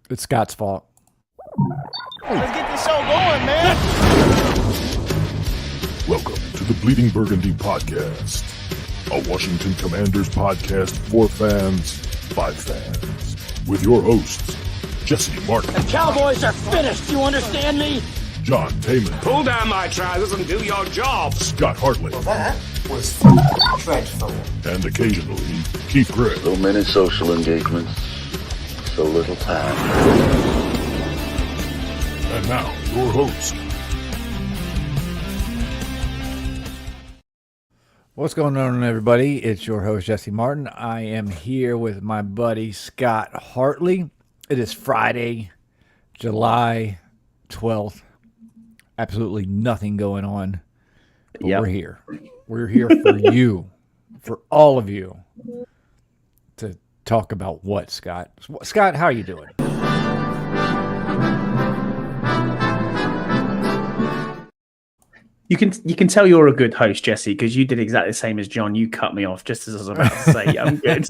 It's Scott's fault. Let's get this show going, man. Welcome to the Bleeding Burgundy Podcast, a Washington Commanders podcast for fans by fans, with your hosts, Jesse Martin, The Cowboys are finished, you understand me? John Taman, Pull down my trousers and do your job. Scott Hartley, That was dreadful. and occasionally Keith Gregg. So many social engagements, so little time. And now, your host. What's going on, everybody? It's your host, Jesse Martin. I am here with my buddy, Scott Hartley. It is Friday, July 12th. Absolutely nothing going on. But we're here. We're here for you, for all of you, to talk about what, Scott? Scott, how are you doing? You can tell you're a good host, Jesse, because you did exactly the same as John. You cut me off just as I was about to say, I'm good.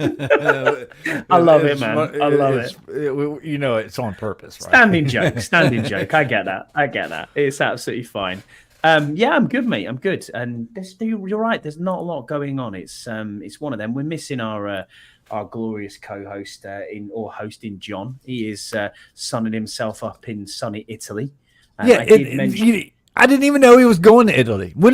I love it, man. I love it. You know, it's on purpose, right? Standing joke. I get that. It's absolutely fine. Yeah, I'm good, mate. I'm good. And you're right. There's not a lot going on. It's one of them. We're missing our glorious co-host hosting John. He is sunning himself up in sunny Italy. Yeah, I didn't even know he was going to Italy. When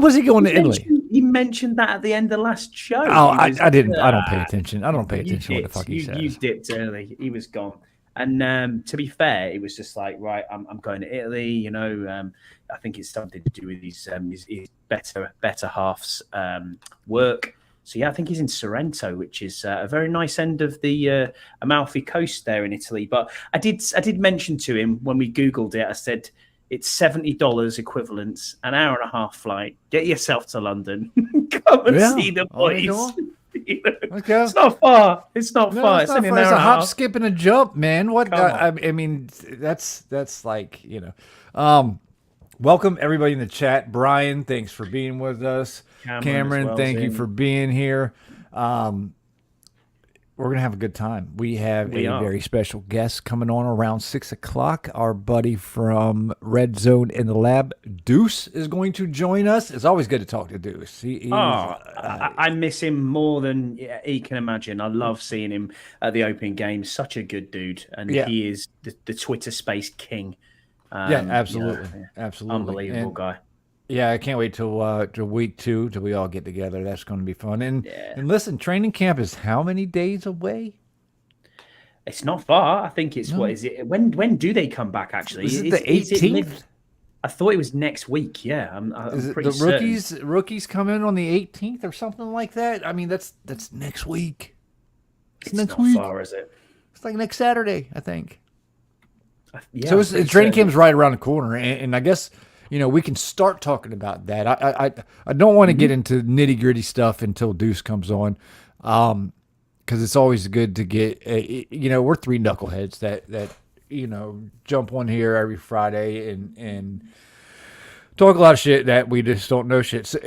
was he going to Italy? He mentioned that at the end of last show. Oh, I didn't. I don't pay attention. I don't pay attention to what the fuck he says. You dipped early. He was gone. And to be fair, it was just like, right, I'm going to Italy. You know, I think it's something to do with his better half's work. So yeah, I think he's in Sorrento, which is a very nice end of the Amalfi Coast there in Italy. But I did mention to him when we Googled it. I said, it's $70 equivalent, an hour and a half flight. Get yourself to London. Come and see the boys. You know, Okay. It's not far. It's not far. It's only an hour It's and a a hop, half. skip, and a jump, man. What? Come on. I mean, that's like, you know. Welcome everybody in the chat. Brian, thanks for being with us. Cameron, as well, thank you Zane. for being here. We're gonna have a good time. We have We a are. very special guest coming on around 6:00. Our buddy from Red Zone in the Lab, Deuce, is going to join us. It's always good to talk to Deuce. I miss him more than he can imagine. I love seeing him at the opening game. Such a good dude, and Yeah. he is the Twitter space king. Yeah, absolutely, you know, absolutely, unbelievable And- guy. Yeah, I can't wait till week 2 till we all get together. That's going to be fun. And Yeah. and listen, training camp is how many days away? It's not far. I think it's what is it? When do they come back? Actually, Is it Is- the is it 18th? I thought it was next week. Yeah, I'm Is it pretty the certain. rookies come in on the 18th or something like that? I mean, that's next week. It's next not week. far, is it? It's like next Saturday, I think. Yeah, So I'm it's, pretty training certain. camp's right around the corner, and I guess we can start talking about that. I don't want to get into nitty gritty stuff until Deuce comes on, because it's always good to get. We're three knuckleheads that jump on here every Friday and talk a lot of shit that we just don't know shit. So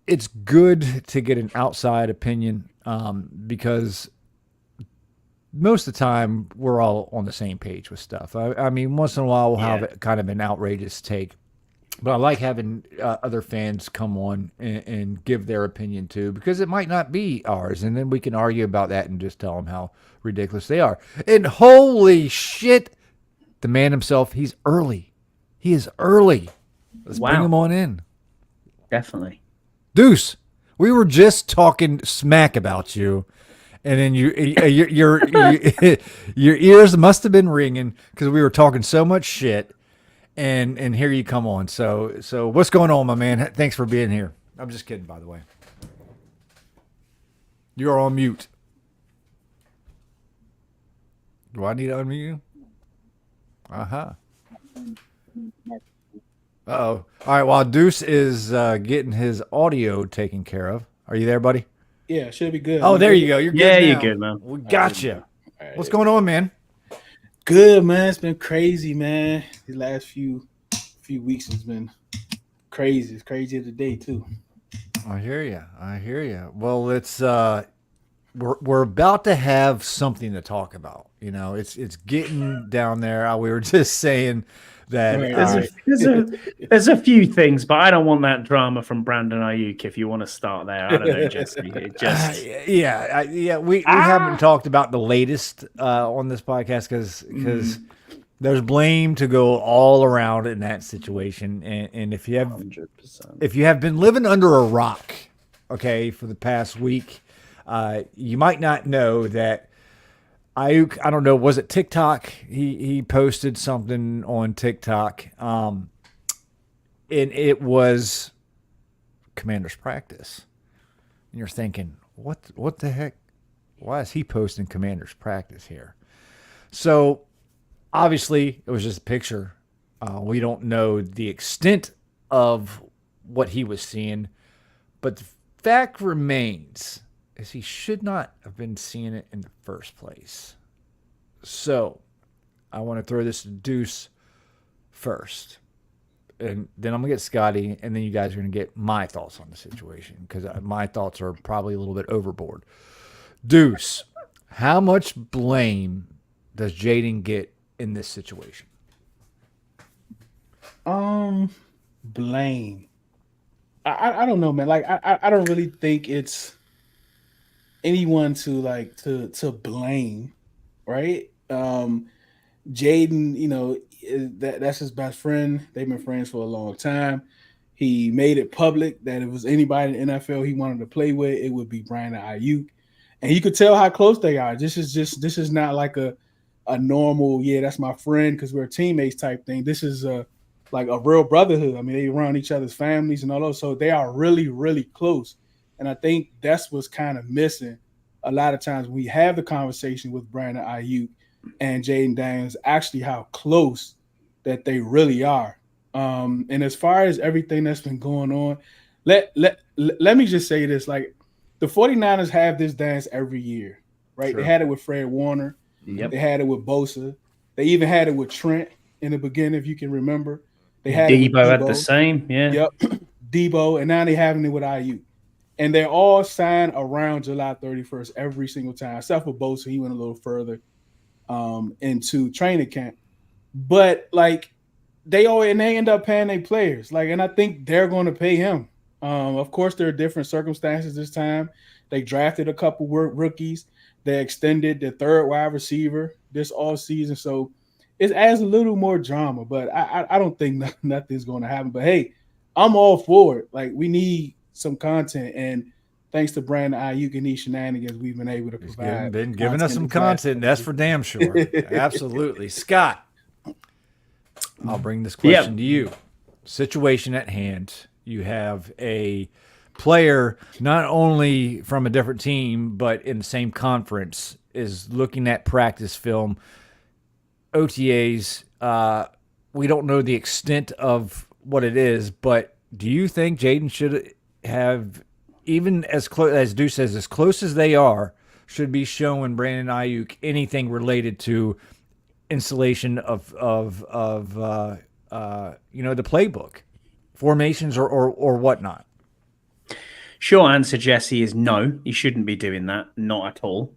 it's good to get an outside opinion, because most of the time we're all on the same page with stuff. I mean, once in a while we'll have kind of an outrageous take, but I like having other fans come on and give their opinion too, because it might not be ours, and then we can argue about that and just tell them how ridiculous they are. And holy shit, the man himself, he's early. He is early. Let's bring Wow. him on in. Definitely. Deuce, we were just talking smack about you, and then your ears must have been ringing because we were talking so much shit, and here you come on. So what's going on, my man? Thanks for being here. I'm just kidding, by the way. You're on mute. Do I need to unmute you? Uh-oh. All right, while Deuce is getting his audio taken care of. Are you there, buddy? Yeah, should be good. Oh, there you go. You're good. Yeah, you're now. good, man. We got you. What's going on, man? Good, man. It's been crazy, man. The last few weeks has been crazy. It's crazy today too. I hear you. Well, it's we're about to have something to talk about. You know, it's getting down there. We were just saying that There's a few things, but I don't want that drama from Brandon Ayuk. If you want to start there, I don't know, Jesse. It just we haven't talked about the latest on this podcast because there's blame to go all around in that situation. And if you have 100%. been living under a rock, okay, for the past week, you might not know that Ayuk, I don't know, was it TikTok? He posted something on TikTok, and it was Commander's practice. And you're thinking, what the heck? Why is he posting Commander's practice here? So obviously, it was just a picture. We don't know the extent of what he was seeing, but the fact remains is he should not have been seeing it in the first place. So I want to throw this to Deuce first, and then I'm going to get Scotty, and then you guys are going to get my thoughts on the situation because my thoughts are probably a little bit overboard. Deuce, how much blame does Jaden get in this situation? Blame. I don't know, man. Like I don't really think it's anyone to blame, right? Jaden, you know, that's his best friend. They've been friends for a long time. He made it public that if it was anybody in the NFL he wanted to play with, it would be Brandon Ayuk, and you could tell how close they are. This is not like a normal, that's my friend because we're teammates type thing. This is like a real brotherhood. I mean, they run each other's families and all those, so they are really, really close. And I think that's what's kind of missing a lot of times when we have the conversation with Brandon Ayuk and Jaden Daniels, actually how close that they really are. And as far as everything that's been going on, let me just say this. Like, the 49ers have this dance every year, right? Sure. They had it with Fred Warner. Yep. They had it with Bosa. They even had it with Trent in the beginning, if you can remember. They had Debo had the same, yeah. Yep, Debo, and now they're having it with Ayuk. And they're all signed around July 31st every single time, except for Bosa. He went a little further into training camp. But, like, they end up paying their players. Like, and I think they're going to pay him. Of course, there are different circumstances this time. They drafted a couple rookies. They extended the third wide receiver this offseason. So it adds a little more drama. But I don't think nothing's going to happen. But, hey, I'm all for it. Like, we need some content. And thanks to Brandon Ayuk and these shenanigans, we've been able to provide. Been giving us some content. That's for damn sure. Absolutely. Scott, I'll bring this question to you. Situation at hand. You have a player not only from a different team, but in the same conference is looking at practice film, OTAs. We don't know the extent of what it is, but do you think Jaden should have, even as close as Deuce says, as close as they are, should be showing Brandon Ayuk anything related to installation of the playbook, formations or whatnot? Short answer, Jesse, is no. You shouldn't be doing that. Not at all.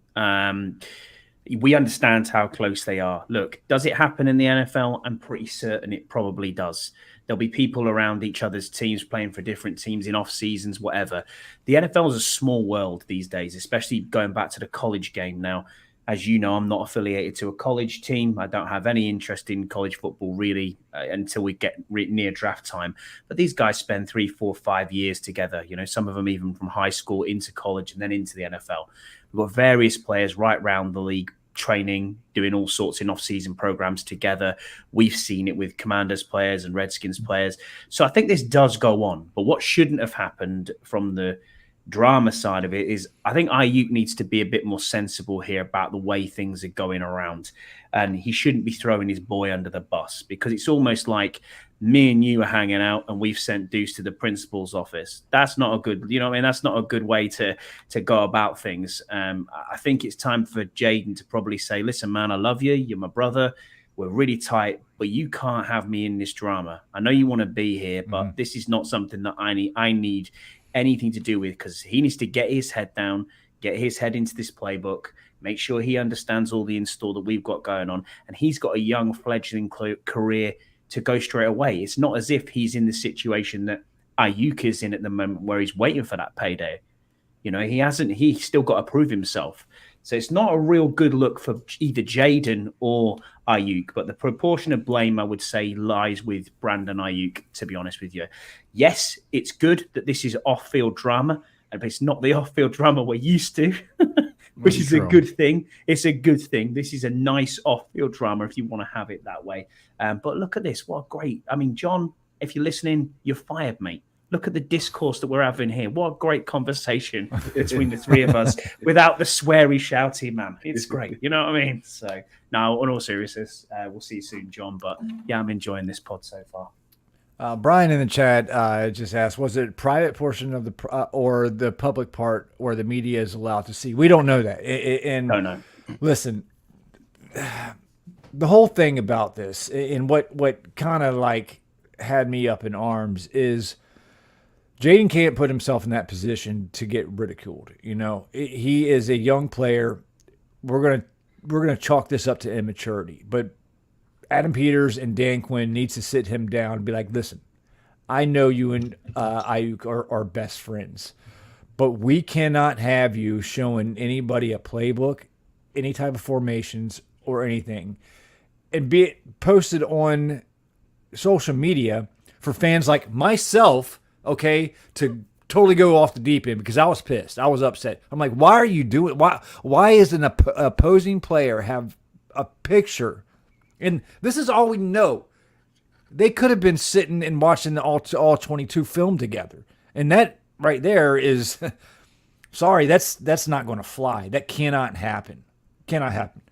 We understand how close they are. Look, does it happen in the NFL? I'm pretty certain it probably does. There'll be people around each other's teams playing for different teams in off seasons, whatever. The NFL is a small world these days, especially going back to the college game now. As you know, I'm not affiliated to a college team. I don't have any interest in college football really until we get near draft time. But these guys spend 3, 4, 5 years together. You know, some of them even from high school into college and then into the NFL. We've got various players right around the league training, doing all sorts in off-season programs together. We've seen it with Commanders players and Redskins players. So I think this does go on. But what shouldn't have happened from the drama side of it is I think Ayuk needs to be a bit more sensible here about the way things are going around. And he shouldn't be throwing his boy under the bus because it's almost like me and you are hanging out and we've sent Deuce to the principal's office. That's not a good, that's not a good way to go about things. I think it's time for Jaden to probably say, listen, man, I love you. You're my brother. We're really tight, but you can't have me in this drama. I know you want to be here, but this is not something that I need anything to do with because he needs to get his head down, get his head into this playbook, make sure he understands all the install that we've got going on. And he's got a young fledgling career to go straight away. It's not as if he's in the situation that Ayuk is in at the moment where he's waiting for that payday. You know, he's still got to prove himself. So it's not a real good look for either Jaden or Ayuk, but the proportion of blame, I would say, lies with Brandon Ayuk, to be honest with you. Yes, it's good that this is off-field drama, but it's not the off-field drama we're used to, which is a good thing. It's a good thing. This is a nice off-field drama if you want to have it that way. But look at this. What great. I mean, John, if you're listening, you're fired, mate. Look at the discourse that we're having here. What a great conversation between the three of us without the sweary, shouty man. It's great. You know what I mean? So, now, on all seriousness, we'll see you soon, John. But yeah, I'm enjoying this pod so far. Brian in the chat just asked, was it private portion of the or the public part where the media is allowed to see? We don't know that. No. Listen, the whole thing about this and what kind of like had me up in arms is Jaden can't put himself in that position to get ridiculed. You know, he is a young player. We're gonna chalk this up to immaturity, but Adam Peters and Dan Quinn needs to sit him down and be like, listen, I know you and Ayuk are best friends, but we cannot have you showing anybody a playbook, any type of formations or anything, and be it posted on social media for fans like myself, okay, to totally go off the deep end because I was pissed. I was upset. I'm like, why are you doing? Why is an opposing player have a picture? And this is all we know. They could have been sitting and watching the all 22 film together, and that right there is, sorry, that's not going to fly. That cannot happen. Cannot happen.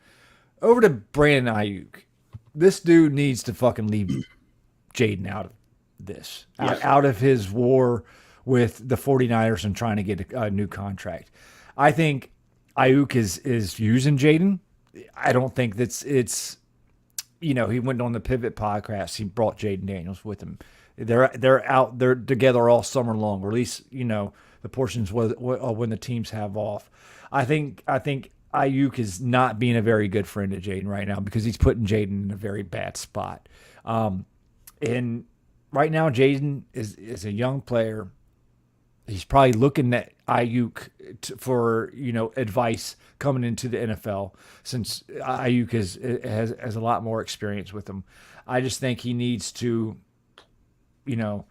Over to Brandon Ayuk. This dude needs to fucking leave Jaden out of this, out of his war with the 49ers and trying to get a new contract. I think Ayuk is using Jaden. I don't think it's you know, he went on the Pivot podcast. He brought Jaden Daniels with him. They're together all summer long, or at least, you know, the portions when the teams have off. I think Ayuk is not being a very good friend to Jaden right now because he's putting Jaden in a very bad spot. And right now, Jaden is a young player. He's probably looking at Ayuk for, you know, advice coming into the NFL, since Ayuk has a lot more experience with him. I just think he needs to, you know,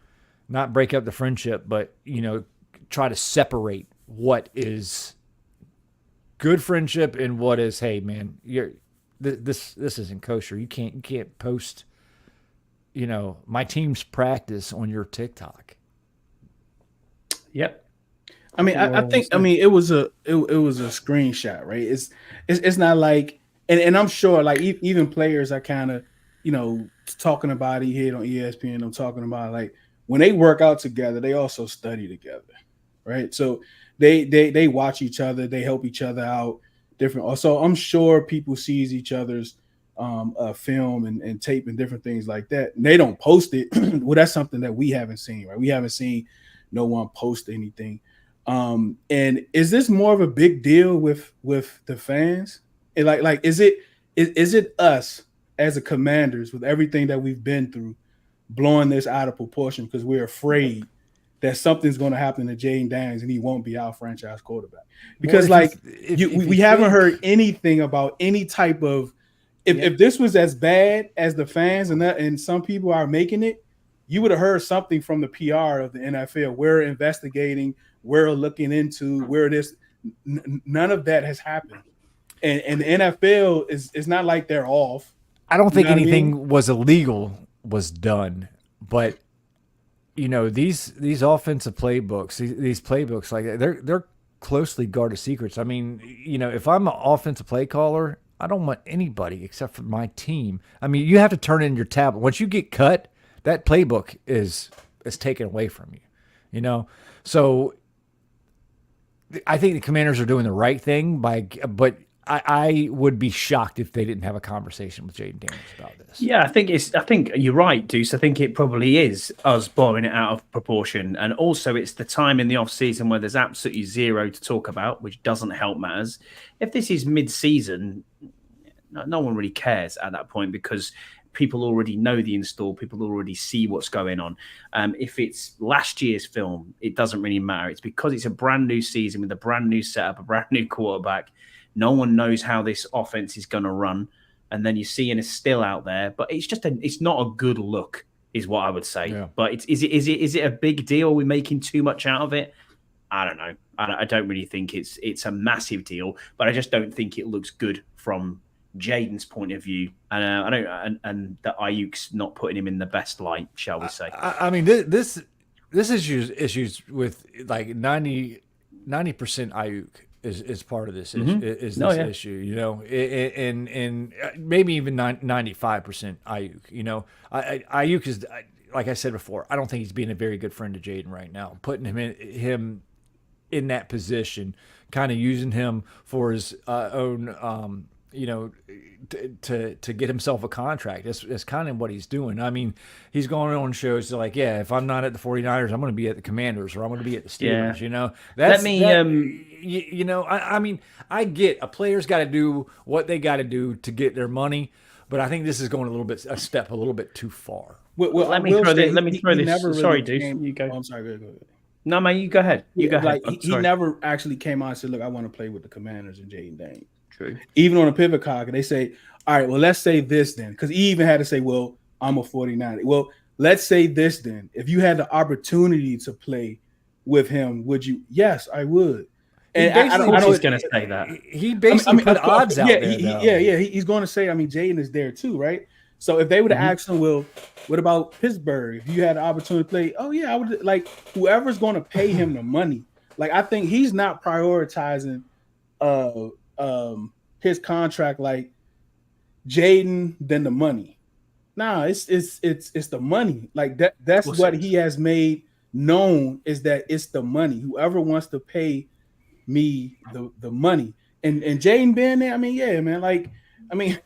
not break up the friendship, but, you know, try to separate what is good friendship and what is, hey man, this isn't kosher. You can't post, you know, my team's practice on your TikTok. Yep. I mean, I think it was a screenshot, right? It's not like, and I'm sure like even players are kind of, you know, talking about it here on ESPN. I'm talking about like when they work out together, they also study together, right? So they watch each other, they help each other out different. So I'm sure people sees each other's film and tape and different things like that. And they don't post it. Well, that's something that we haven't seen, right? We haven't seen no one post anything. And is this more of a big deal with the fans? And like is it us as a Commanders, with everything that we've been through, blowing this out of proportion because we're afraid that something's going to happen to Jaden Daniels and he won't be our franchise quarterback? Because we haven't heard anything about any type of if this was as bad as the fans and some people are making it, you would have heard something from the PR of the NFL. We're investigating, we're looking into where this. None of that has happened, and the NFL is not like they're off. I don't think anything was illegal was done, but you know, these offensive playbooks, these playbooks, like they're closely guarded secrets. I mean, you know, if I'm an offensive play caller, I don't want anybody except for my team. I mean, you have to turn in your tablet once you get cut. That playbook is taken away from you, you know. So I think the Commanders are doing the right thing but I would be shocked if they didn't have a conversation with Jaden Daniels about this. Yeah, I think you're right, Deuce. I think it probably is us blowing it out of proportion. And also it's the time in the off season where there's absolutely zero to talk about, which doesn't help matters. If this is mid-season, no one really cares at that point because people already know the install, people already see what's going on. If it's last year's film, it doesn't really matter. It's because it's a brand new season with a brand new setup, a brand new quarterback. No one knows how this offense is going to run. And then you're seeing a still out there, but it's not a good look, is what I would say. Yeah. But is it a big deal? Are we making too much out of it? I don't know. I don't really think it's a massive deal, but I just don't think it looks good from Jaden's point of view. And that Ayuk's not putting him in the best light, shall we say? I mean, this issues with like 90% Ayuk. Is part of this issue, you know, and maybe even 95% Ayuk. You know, Ayuk is, like I said before, I don't think he's being a very good friend to Jaden right now. Putting him in that position, kind of using him for his own, you know, to get himself a contract. That's kind of what he's doing. I mean, he's going on shows like, yeah, if I'm not at the 49ers, I'm going to be at the Commanders or I'm going to be at the Steelers, you know. You know, I mean, I get a player's got to do what they got to do to get their money, but I think this is going a step a little bit too far. Well, let me throw this. Sorry, Deuce. You go. I'm sorry. Go ahead. No, man, you go ahead. Go ahead. He never actually came out and said, look, I want to play with the Commanders and Jaden Daniels. True. Even on a pivot cock, they say, all right, well, let's say this then. Because he even had to say, well, I'm a 49er. Well, let's say this then. If you had the opportunity to play with him, would you? Yes, I would. And I don't know he's going to say that. He basically put odds out there. He's going to say, I mean, Jaden is there too, right? So if they would have asked him, well, what about Pittsburgh? If you had the opportunity to play, oh, yeah, I would. Like, whoever's going to pay him the money. Like, I think he's not prioritizing his contract like Jaden than the money. Nah, it's the money. Like that's what he has made known is that it's the money. Whoever wants to pay me the money. And Jaden being there, I mean, yeah, man. Like, I mean,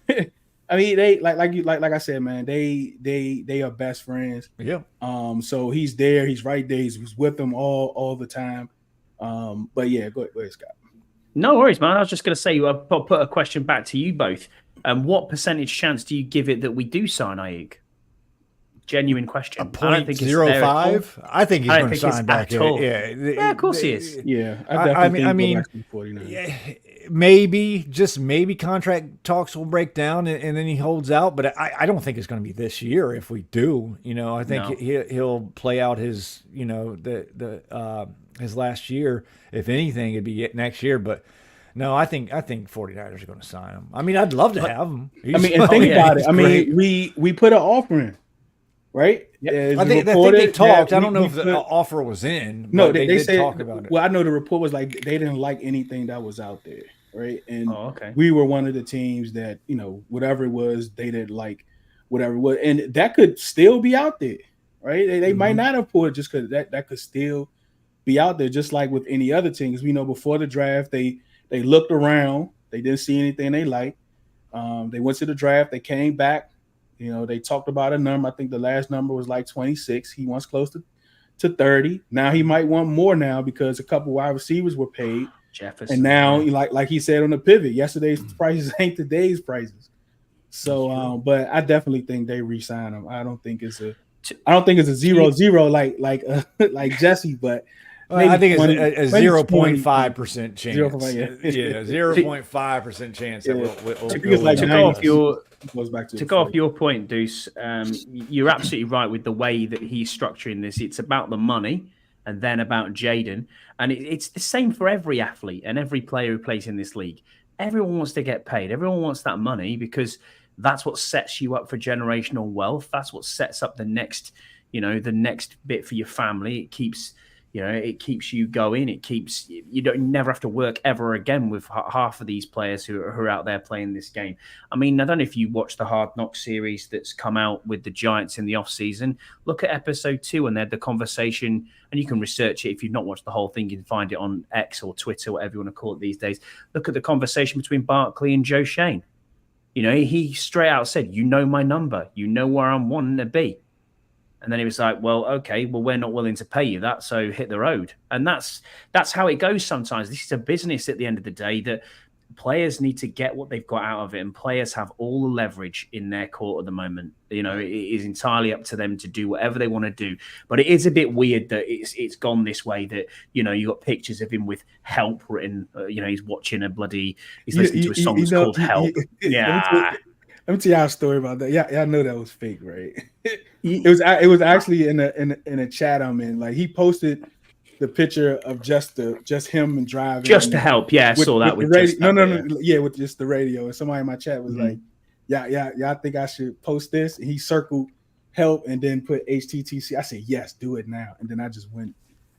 they like I said, man, they are best friends. Yeah. So he's there, he's right there, he's with them all the time. But yeah, go ahead, Scott. No worries, man. I was just going to say, I'll put a question back to you both. What percentage chance do you give it that we do sign Ayuk? Genuine question. 0.05. I think he's going to sign back. Yeah, of course he is. Yeah, I mean, maybe contract talks will break down and then he holds out. But I don't think it's going to be this year. If we do, you know, I think he'll play out his, you know, his last year. If anything, it'd be next year. But no, I think 49ers are going to sign him. I mean, I'd love to have him. And think about it. I mean, we put an offer in, right? I think they talked. I don't know if the offer was in. No, they did said, talk about it. Well, I know the report was like they didn't like anything that was out there, right? And okay. We were one of the teams that, you know, whatever it was, they didn't like whatever it was, and that could still be out there, right? They might not have pulled it just because that could still be out there, just like with any other teams. We know before the draft, they looked around, they didn't see anything they liked. They went to the draft, they came back, you know, they talked about a number. I think the last number was like 26. He wants close to 30. Now he might want more now because a couple wide receivers were paid. Jefferson. And now, like he said on the pivot, yesterday's prices ain't today's prices. So, but I definitely think they re-sign him. I don't think it's a 0-0 like Jesse, but I think it's a 0.5% chance. 0.5% chance. To go off your point, Deuce, you're absolutely right with the way that he's structuring this. It's about the money and then about Jaden. And it's the same for every athlete and every player who plays in this league. Everyone wants to get paid. Everyone wants that money because that's what sets you up for generational wealth. That's what sets up the next bit for your family. It keeps You know, it keeps you going. It keeps you never have to work ever again with half of these players who are out there playing this game. I mean, I don't know if you watched the Hard Knock series that's come out with the Giants in the off season. Look at episode 2, and they had the conversation, and you can research it if you've not watched the whole thing. You can find it on X or Twitter, whatever you want to call it these days. Look at the conversation between Barkley and Joe Shane. You know, he straight out said, "You know my number. You know where I'm wanting to be." And then he was like, well, okay, well, we're not willing to pay you that, so hit the road. And that's how it goes sometimes. This is a business at the end of the day that players need to get what they've got out of it, and players have all the leverage in their court at the moment. You know, it is entirely up to them to do whatever they want to do. But it is a bit weird that it's gone this way, that, you know, you got pictures of him with help written, you know, he's watching he's listening to a song that's called Help. Yeah. Let me tell y'all a story about that. Y'all know that was fake, right? It was actually in a chat I'm in. Like, he posted the picture of just him and driving, just to help. Yeah, I saw that with radio. With just the radio. And somebody in my chat was like, y'all think I should post this? And he circled help and then put HTTC. I said, yes, do it now. And then I just went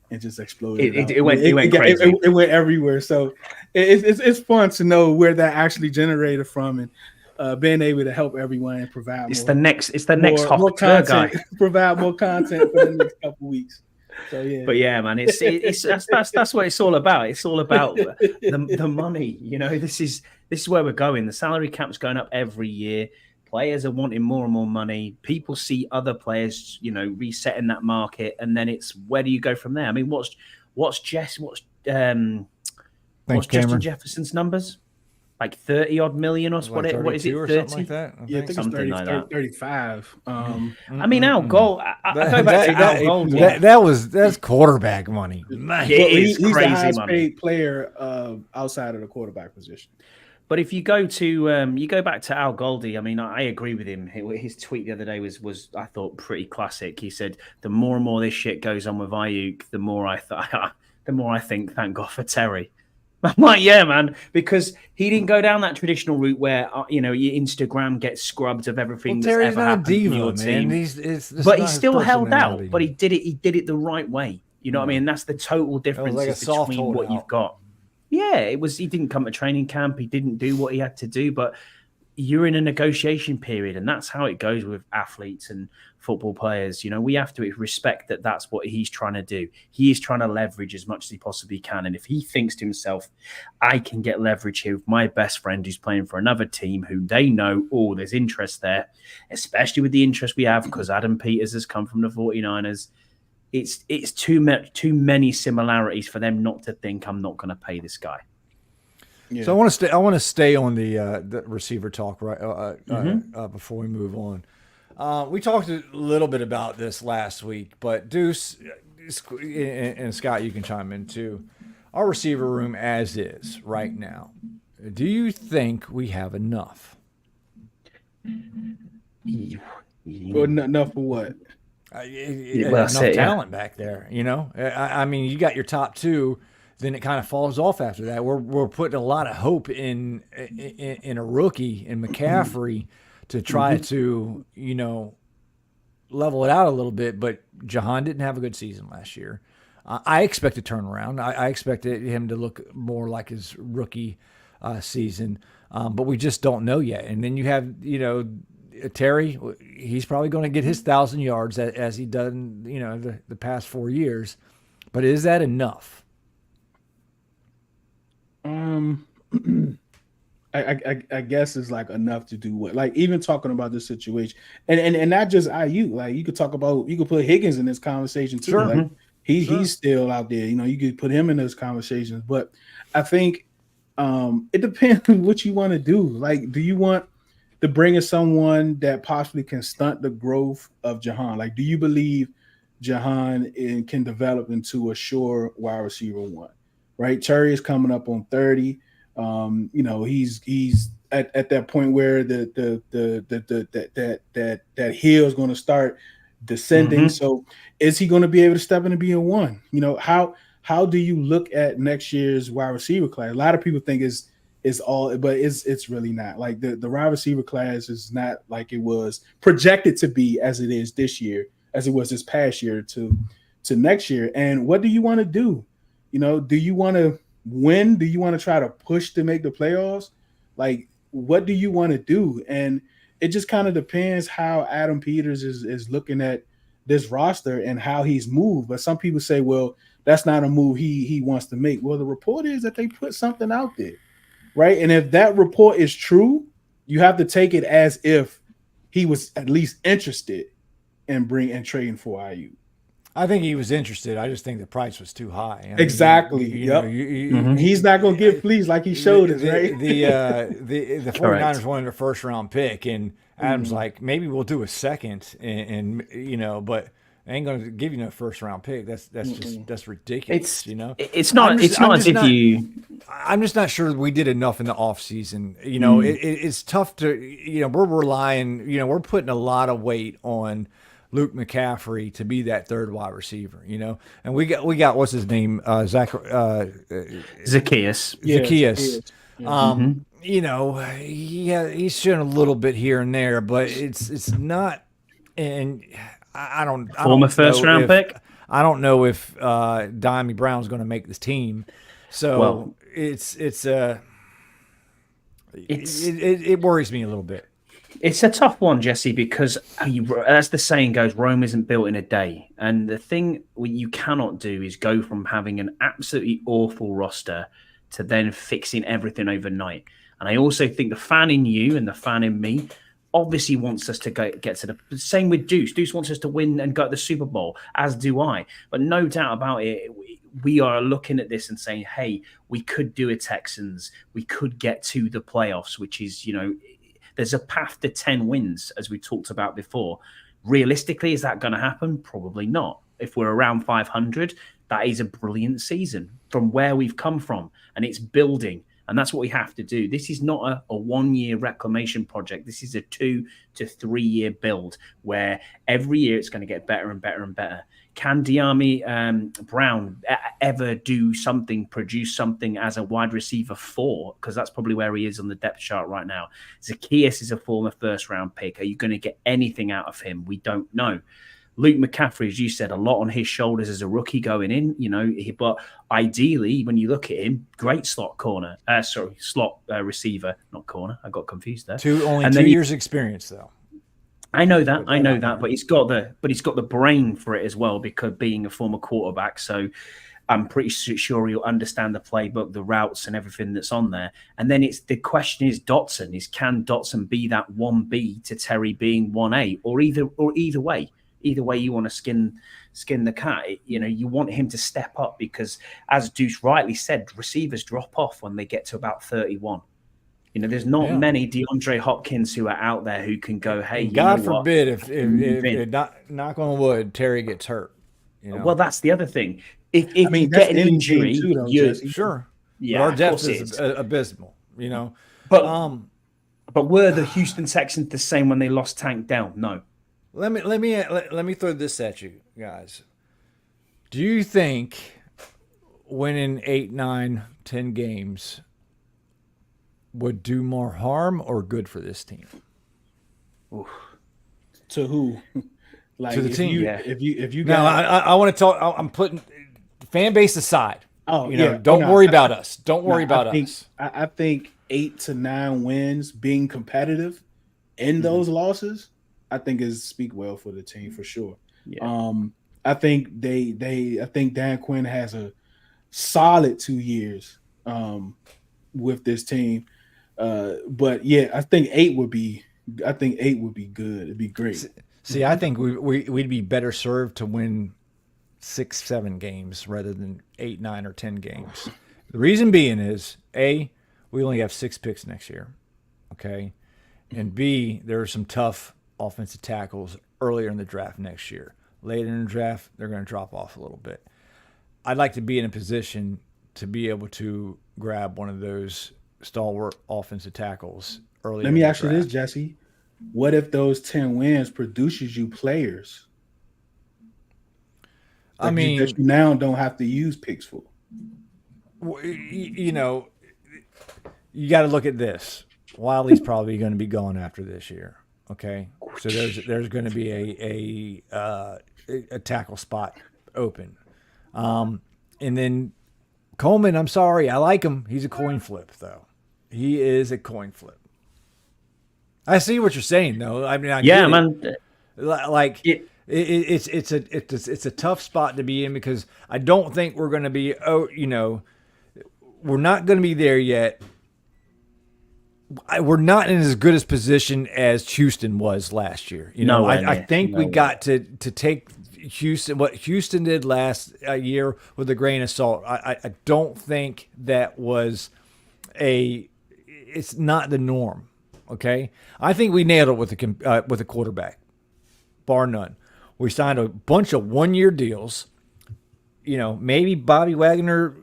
and just exploded. It went crazy. It went everywhere. So it's fun to know where that actually generated from, and being able to help everyone and provide the next hot content, guy. Provide more content for the next couple weeks. So yeah, but yeah, man, that's what it's all about. It's all about the money. You know, this is where we're going. The salary cap's going up every year. Players are wanting more and more money. People see other players, you know, resetting that market, and then it's where do you go from there? I mean, what's Justin Jefferson's numbers? Like 30 odd million or what? What is it? 30? Something like that. I think something it's 30, like that. 35. I mean, Al Gold. I go back to Al Gold. That's quarterback money. Man. He's crazy the highest money. paid player outside of the quarterback position. But if you go back to Al Goldie, I mean, I agree with him. His tweet the other day was I thought pretty classic. He said, "The more and more this shit goes on with Ayuk, the more I think, thank God for Terry." I'm like, yeah, man, because he didn't go down that traditional route where you know, your Instagram gets scrubbed of everything that's ever happened in your team. But he still held out. But he did it the right way. You know what I mean? And that's the total difference between what you've got. Yeah, it was. He didn't come to training camp. He didn't do what he had to do. But you're in a negotiation period, and that's how it goes with athletes and football players. You know, we have to respect that that's what he's trying to do. He is trying to leverage as much as he possibly can. And if he thinks to himself, I can get leverage here with my best friend who's playing for another team who they know, oh, there's interest there, especially with the interest we have because Adam Peters has come from the 49ers. It's too many similarities for them not to think I'm not going to pay this guy. Yeah. So I want to stay on the receiver talk before we move on. We talked a little bit about this last week, but Deuce and Scott, you can chime in too. Our receiver room as is right now, do you think we have enough? Well, enough for what? Enough talent back there, you know? I mean, you got your top two, then it kind of falls off after that. We're putting a lot of hope in a rookie, in McCaffrey, to try to, you know, level it out a little bit. But Jahan didn't have a good season last year. I expect a turnaround. I expected him to look more like his rookie season, but we just don't know yet. And then you have, you know, Terry, he's probably going to get his 1,000 yards as he done, you know, the past 4 years. But is that enough? I guess it's like enough to do what, like, even talking about this situation and not just IU, like you could put Higgins in this conversation too. Sure. Like he's still out there, you know, you could put him in those conversations. But I think it depends on what you want to do. Like, do you want to bring in someone that possibly can stunt the growth of Jahan? Like, do you believe Jahan can develop into a sure wide receiver one? Right, Terry is coming up on 30. You know, he's at that point where that hill is going to start descending. So, is he going to be able to step in and be a one? You know, how do you look at next year's wide receiver class? A lot of people think it's all, but it's really not. Like the wide receiver class is not like it was projected to be as it is this year, as it was this past year to to next year. And what do you want to do? You know, do you want to win? Do you want to try to push to make the playoffs? Like, what do you want to do? And it just kind of depends how Adam Peters is looking at this roster and how he's moved. But some people say, well, that's not a move he wants to make. Well, the report is that they put something out there, right? And if that report is true, you have to take it as if he was at least interested in trading for IU. I think he was interested. I just think the price was too high. I mean, Exactly. you Yep. know, He's not going to get fleeced like he showed us, right? The 49ers wanted a first round pick, and Adam's like, maybe we'll do a second, and you know, but I ain't going to give you no first round pick. That's ridiculous. It's not as if you. I'm just not sure we did enough in the offseason. You know, it's tough to. You know, we're relying. You know, we're putting a lot of weight on Luke McCaffrey to be that third wide receiver, you know, and we got what's his name, Zacchaeus. Zacchaeus. You know, he's shown a little bit here and there, but it's not. And I don't former first round pick. I don't know if Diami Brown's going to make this team, so it worries me a little bit. It's a tough one, Jesse, because as the saying goes, Rome isn't built in a day. And the thing you cannot do is go from having an absolutely awful roster to then fixing everything overnight. And I also think the fan in you and the fan in me obviously wants us to get to the same with Deuce. Deuce wants us to win and go to the Super Bowl, as do I. But no doubt about it, we are looking at this and saying, hey, we could do a Texans. We could get to the playoffs, which is, you know, there's a path to 10 wins, as we talked about before. Realistically, is that going to happen? Probably not. If we're around 500, that is a brilliant season from where we've come from, and it's building. And that's what we have to do. This is not a 1 year reclamation project. This is a 2 to 3 year build where every year it's going to get better and better and better. Can Diami Brown ever do something, produce something as a wide receiver 4? Because that's probably where he is on the depth chart right now. Zacchaeus is a former first round pick. Are you going to get anything out of him? We don't know. Luke McCaffrey, as you said, a lot on his shoulders as a rookie going in, you know, but ideally, when you look at him, great slot receiver, not corner. I got confused there. Only 2 years experience though. I know that, but he's got the brain for it as well, because being a former quarterback. So I'm pretty sure he'll understand the playbook, the routes, and everything that's on there. And then the question is Dotson. Can Dotson be that 1B to Terry being 1A, or either way? Either way you want to skin the cat, you know, you want him to step up, because as Deuce rightly said, receivers drop off when they get to about 31. You know, there's not many DeAndre Hopkins who are out there who can go, hey, God forbid if knock on wood, Terry gets hurt. You know? Well, that's the other thing. If you get an injury, sure. Yeah, but our depth is abysmal, you know. But were the Houston Texans the same when they lost Tank Dell? No. Let me throw this at you guys. Do you think winning 8, 9, 10 games would do more harm or good for this team? Oof. To who? Like to the team. If you now, I want to talk. I'm putting fan base aside. Oh, you know, don't worry about us. Don't worry about us. I think 8 to 9 wins, being competitive in those losses, I think speak well for the team for sure. Yeah. I think I think Dan Quinn has a solid 2 years with this team. But yeah, I think 8 would be good. It'd be great. See, I think we'd be better served to win 6, 7 games rather than 8, 9, or 10 games. The reason being is A, we only have 6 picks next year. Okay. And B, there are some tough offensive tackles earlier in the draft next year. Later in the draft, they're going to drop off a little bit. I'd like to be in a position to be able to grab one of those stalwart offensive tackles early. Let me ask you this, Jesse. What if those 10 wins produces you players? I mean, that you now don't have to use picks for. You know, you got to look at this. Wiley's probably going to be gone after this year. Okay, so there's going to be a tackle spot open. And then Coleman, I'm sorry, I like him. He's a coin flip, though. He is a coin flip. I see what you're saying, though. I mean, I Yeah, get it. man. Like it's a tough spot to be in because I don't think we're going to be. We're not going to be there yet. We're not in as good a position as Houston was last year. I think we got to take Houston, what Houston did last year, with a grain of salt. I don't think that was it's not the norm. Okay, I think we nailed it with a quarterback, bar none. We signed a bunch of 1-year deals. Maybe Bobby Wagner,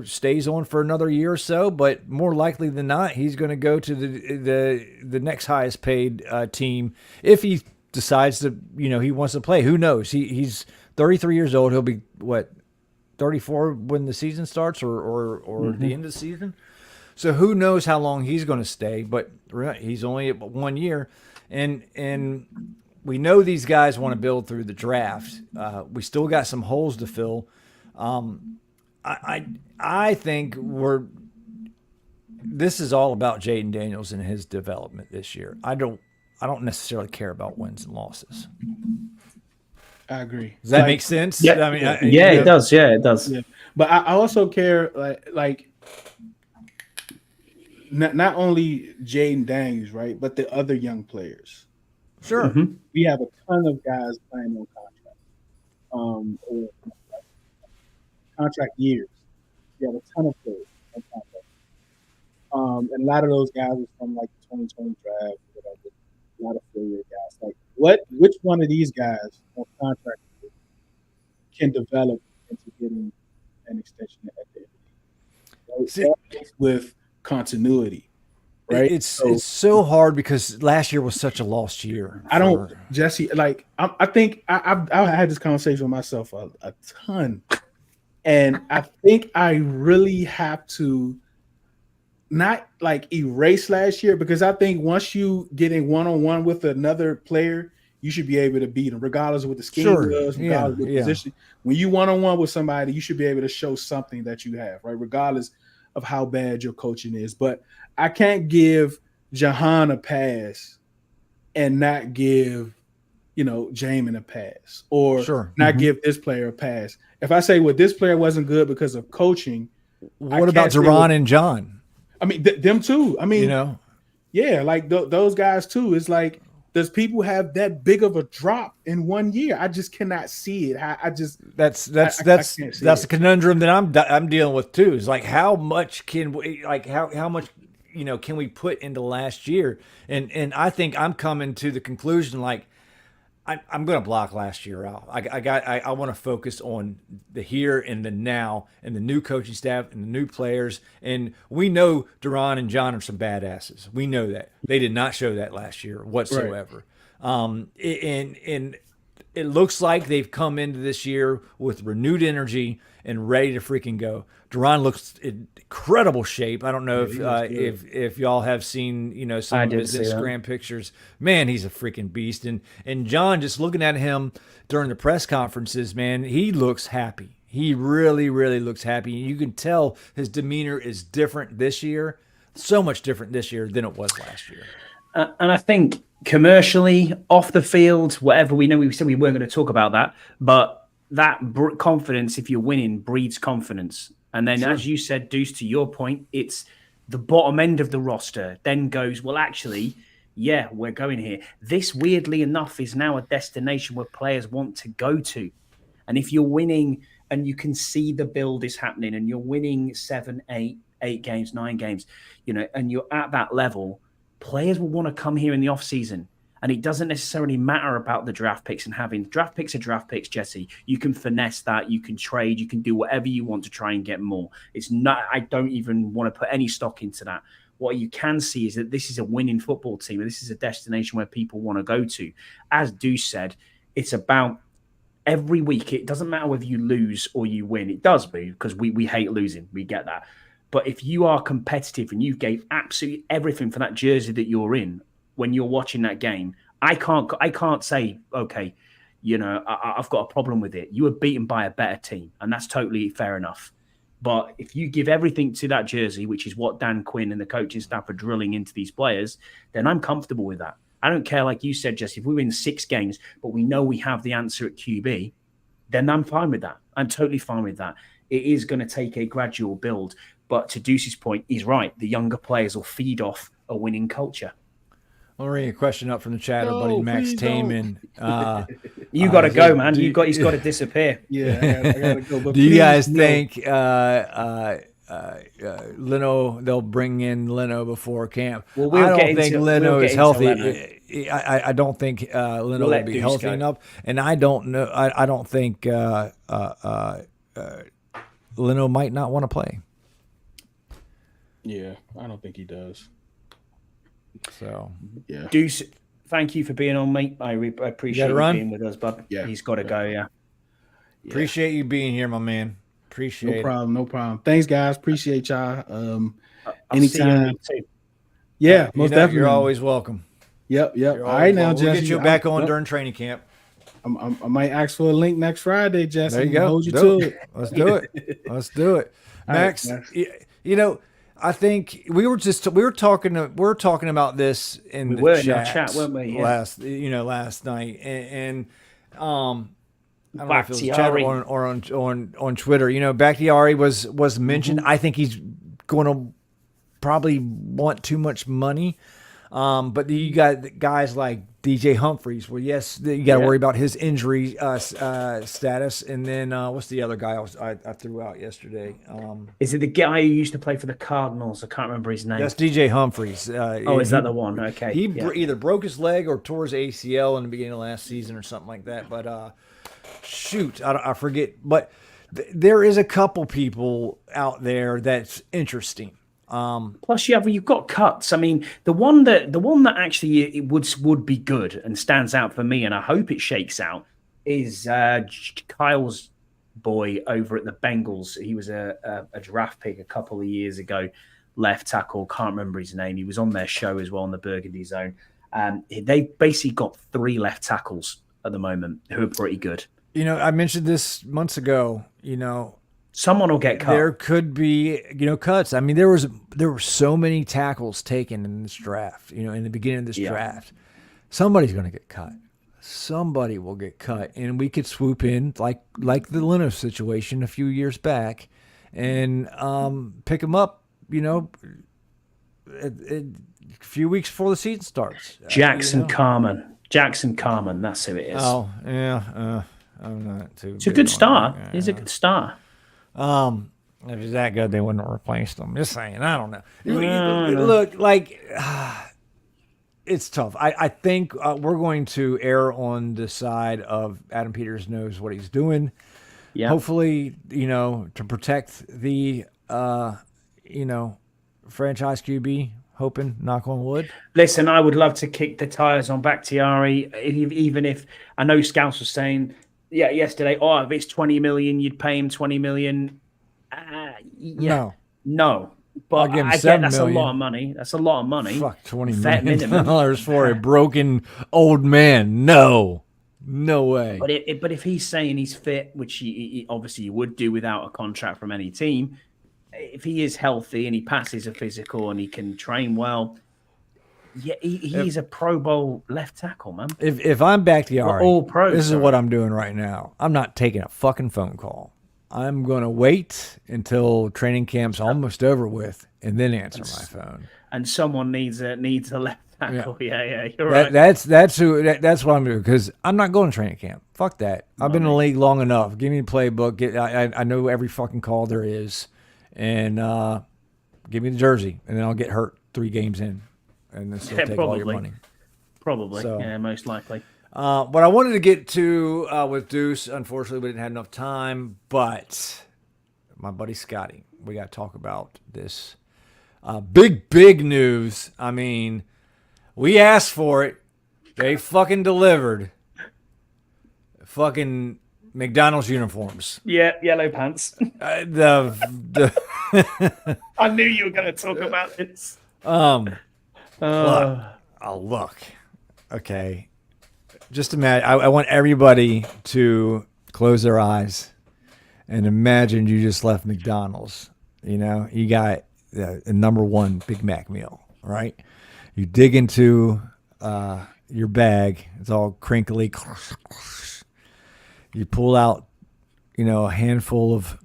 stays on for another year or so, but more likely than not, he's going to go to the next highest paid team if he decides to, he wants to play. Who knows? He's 33 years old. He'll be 34 when the season starts, or the end of the season. So who knows how long he's going to stay? But he's only at 1 year, and we know these guys want to build through the draft. We still got some holes to fill. I think this is all about Jaden Daniels and his development this year. I don't necessarily care about wins and losses. I agree. Does that make sense? Yeah, I mean, it does. Yeah, it does. Yeah. But I also care like not only Jaden Daniels, right, but the other young players. Sure. Mm-hmm. We have a ton of guys playing on contract, or contract years. We have a ton of players on contract. And a lot of those guys are from like the 2020 draft, whatever. A lot of 4-year guys. Like, which one of these guys on contract can develop into getting an extension at the end of the year? Right? With continuity. Right? It's so hard because last year was such a lost year. Jesse, like I think I had this conversation with myself a ton, and I think I really have to not like erase last year, because I think once you get in one-on-one with another player, you should be able to beat them, regardless of what the scheme was, regardless of the position. When you one-on-one with somebody, you should be able to show something that you have, right? Regardless of how bad your coaching is. But I can't give Jahan a pass and not give, Jamin a pass, or not give this player a pass. If I say, well, this player wasn't good because of coaching, what about Duran and John? I mean, them too. I mean, yeah, like those guys too. It's like, does people have that big of a drop in 1 year? I just cannot see it. That's the conundrum that I'm dealing with too. Is like, how much can we, like, how much, can we put into last year? And I think I'm coming to the conclusion, like, I'm going to block last year out. I want to focus on the here and the now, and the new coaching staff and the new players. And we know Duran and John are some badasses. We know that. They did not show that last year whatsoever. Right. And it looks like they've come into this year with renewed energy and ready to freaking go. Duran looks in incredible shape. I don't know if y'all have seen, some of his Instagram pictures. Man, he's a freaking beast. And John, just looking at him during the press conferences, man, he looks happy. He really, really looks happy. You can tell his demeanor is different this year, so much different this year than it was last year. And I think commercially, off the field, whatever, we said we weren't going to talk about that, but that confidence, if you're winning, breeds confidence. And then, as you said, Deuce, to your point, it's the bottom end of the roster then goes, well, actually, yeah, we're going here. This, weirdly enough, is now a destination where players want to go to. And if you're winning and you can see the build is happening and you're winning 7, 8 games, 9 games, and you're at that level, players will want to come here in the offseason. And it doesn't necessarily matter about the draft picks and having draft picks are draft picks, Jesse. You can finesse that. You can trade. You can do whatever you want to try and get more. It's not, I don't even want to put any stock into that. What you can see is that this is a winning football team. And this is a destination where people want to go to. As Deuce said, it's about every week. It doesn't matter whether you lose or you win. It does, because we hate losing. We get that. But if you are competitive and you gave absolutely everything for that jersey that you're in, when you're watching that game, I can't say, okay, you know, I've got a problem with it. You were beaten by a better team, and that's totally fair enough. But if you give everything to that jersey, which is what Dan Quinn and the coaching staff are drilling into these players, then I'm comfortable with that. I don't care, like you said, Jesse, if we win 6 games, but we know we have the answer at QB, then I'm fine with that. I'm totally fine with that. It is going to take a gradual build. But to Deuce's point, he's right. The younger players will feed off a winning culture. I'll read a question up from the chat, our buddy Max Taman. You got to go, man. He's got to disappear. Yeah, I gotta go. But Do you guys no. think Leno? They'll bring in Leno before camp. Well, I don't think Leno is healthy. Leno. I don't think Leno will let be Deuce healthy go. enough, and I don't know. I don't think Leno might not want to play. Yeah, I don't think he does. So Yeah. Deuce, thank you for being on, mate. I appreciate you run? being with us, bud. Yeah. He's got to go, yeah. appreciate you being here, my man. Appreciate it. No problem. Thanks, guys. Appreciate y'all. I'll see you in Anytime. week 2. Yeah, You most know, definitely. you're always welcome. Yep. You're All right, now, always welcome. We'll Jesse. get you back on during training camp. I might ask for a link next Friday, Jesse. There you go. Hold you Do to it. it. Let's do it. Let's do it. All right, Max, Max. you know, I think we were talking about this in We the were in our chat, chat, weren't we? Yeah. last night, and I don't know if it was chat Bakhtiari. or on Twitter. You know, Bakhtiari was mentioned. I think he's going to probably want too much money. But you got guys like DJ Humphries. Well, yes, you got to worry about his injury status. And then what's the other guy I threw out yesterday? Is it the guy who used to play for the Cardinals? I can't remember his name. That's DJ Humphries. Is that the one? Okay. He yeah. either broke his leg or tore his ACL in the beginning of last season or something like that. But shoot, I forget. But there is a couple people out there that's interesting. Plus, you've got cuts. I mean, the one that actually it would be good and stands out for me, and I hope it shakes out, is Kyle's boy over at the Bengals. He was a draft pick a couple of years ago, left tackle. Can't remember his name. He was on their show as well on the Burgundy Zone. They basically got 3 left tackles at the moment who are pretty good. You know, I mentioned this months ago. You know, someone will get cut. There could be, cuts. I mean, there were so many tackles taken in this draft. You know, in the beginning of this draft, somebody's going to get cut. Somebody will get cut, and we could swoop in like the Leno situation a few years back, and pick them up. You know, a few weeks before the season starts. Jackson Carman. That's who it is. Oh yeah, I'm not too. It's a good star. He's a good star. If he's that good, they wouldn't have replaced him. Just saying. I don't know. No. Look, it's tough. I think we're going to err on the side of Adam Peters knows what he's doing. Yeah. Hopefully, to protect the, franchise QB. Hoping, knock on wood. Listen, I would love to kick the tires on Bakhtiari, even if I know Scouts was saying, yesterday, if it's 20 million, you'd pay him 20 million. No. But I'll give him I $7 get that's million. a lot of money. That's a lot of money. Fuck, $20 Fat million minimum. for a broken old man. No way. But if he's saying he's fit, which he obviously would do without a contract from any team, if he is healthy and he passes a physical and he can train well, he's a Pro Bowl left tackle, man. If I'm Bakhtiari, We're all pros, this is sorry. what I'm doing right now. I'm not taking a fucking phone call. I'm going to wait until training camp's almost over with and then answer my phone. And someone needs a left tackle. Yeah, you're That, right. that's what I'm doing because I'm not going to training camp. Fuck that. I've been in the league long enough. Give me the playbook. I know every fucking call there is, and give me the jersey, and then I'll get hurt 3 games in, and then still take all your money. Probably, So- yeah, most likely. What I wanted to get to with Deuce, unfortunately, we didn't have enough time. But my buddy Scotty, we got to talk about this big news. I mean, we asked for it; they fucking delivered. Fucking McDonald's uniforms. Yeah, yellow pants. The I knew you were going to talk about this. look, okay. just imagine. I want everybody to close their eyes and imagine you just left McDonald's. You know, you got a number one Big Mac meal, right? You dig into your bag. It's all crinkly. You pull out, a handful of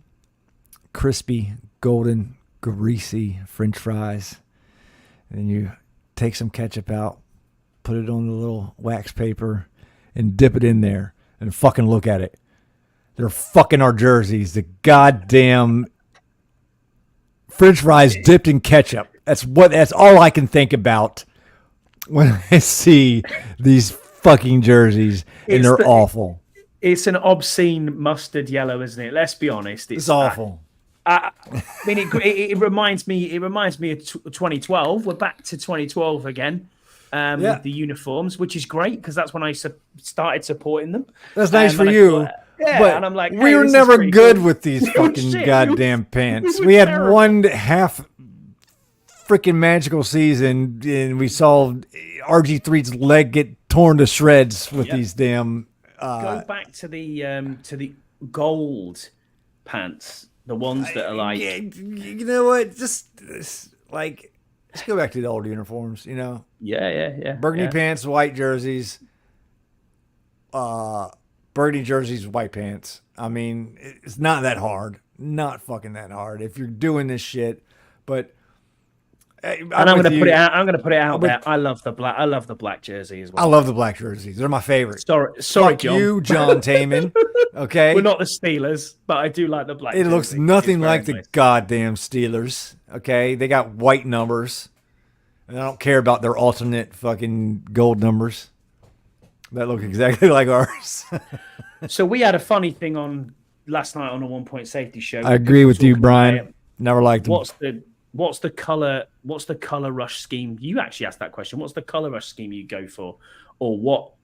crispy, golden, greasy French fries. And you take some ketchup out, put it on the little wax paper, and dip it in there and fucking look at it. They're fucking our jerseys. The goddamn French fries dipped in ketchup. That's all I can think about when I see these fucking jerseys, and they're awful. It's an obscene mustard yellow, isn't it? Let's be honest. It's awful. I mean, it reminds me. It reminds me of 2012. We're back to 2012 again with the uniforms, which is great because that's when I started supporting them. That's nice for you. But and I'm like, we were never good with these fucking goddamn pants. We had terrible. one half freaking magical season, and we saw RG3's leg get torn to shreds with these damn. Go back to the gold pants, the ones that are like. You know what? Just like, let's go back to the old uniforms. Yeah. Burgundy pants, white jerseys. Burgundy jerseys, white pants. I mean, it's not that hard. Not fucking that hard if you're doing this shit. But I'm going to put it out. I'm going to put it out there. I love the black. I love the black jersey as well. I love the black jerseys. They're my favorite. Sorry, Fuck John. you, John Taman. Okay, We're not the Steelers, but I do like the black. it looks jersey. nothing It's very like the nice. goddamn Steelers. Okay, they got white numbers, and I don't care about their alternate fucking gold numbers that look exactly like ours. So we had a funny thing on last night on a 1 Point Safety show. I agree with you, Talking Brian. about Never liked them. What's the color rush scheme? You actually asked that question. What's the color rush scheme you go for, or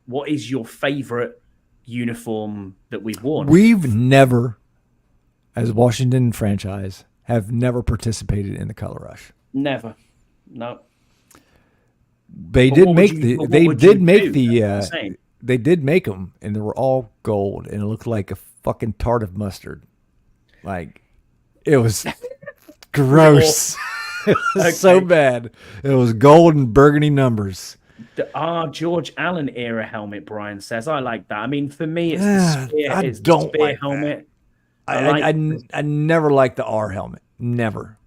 what is your favorite uniform that we've worn? We've never, as Washington franchise, have never participated in the color rush. Never. No. They But did what make would you- the. what They would did you make do? the. That's what I'm saying. They did make them, and they were all gold, and it looked like a fucking tart of mustard. Like, it was gross. It was so bad. It was gold and burgundy numbers. Our George Allen era helmet, Brian says. I like that. I mean, for me, it's Yeah, the spear, I it's don't the spear like that. helmet. I never liked the R helmet. Never.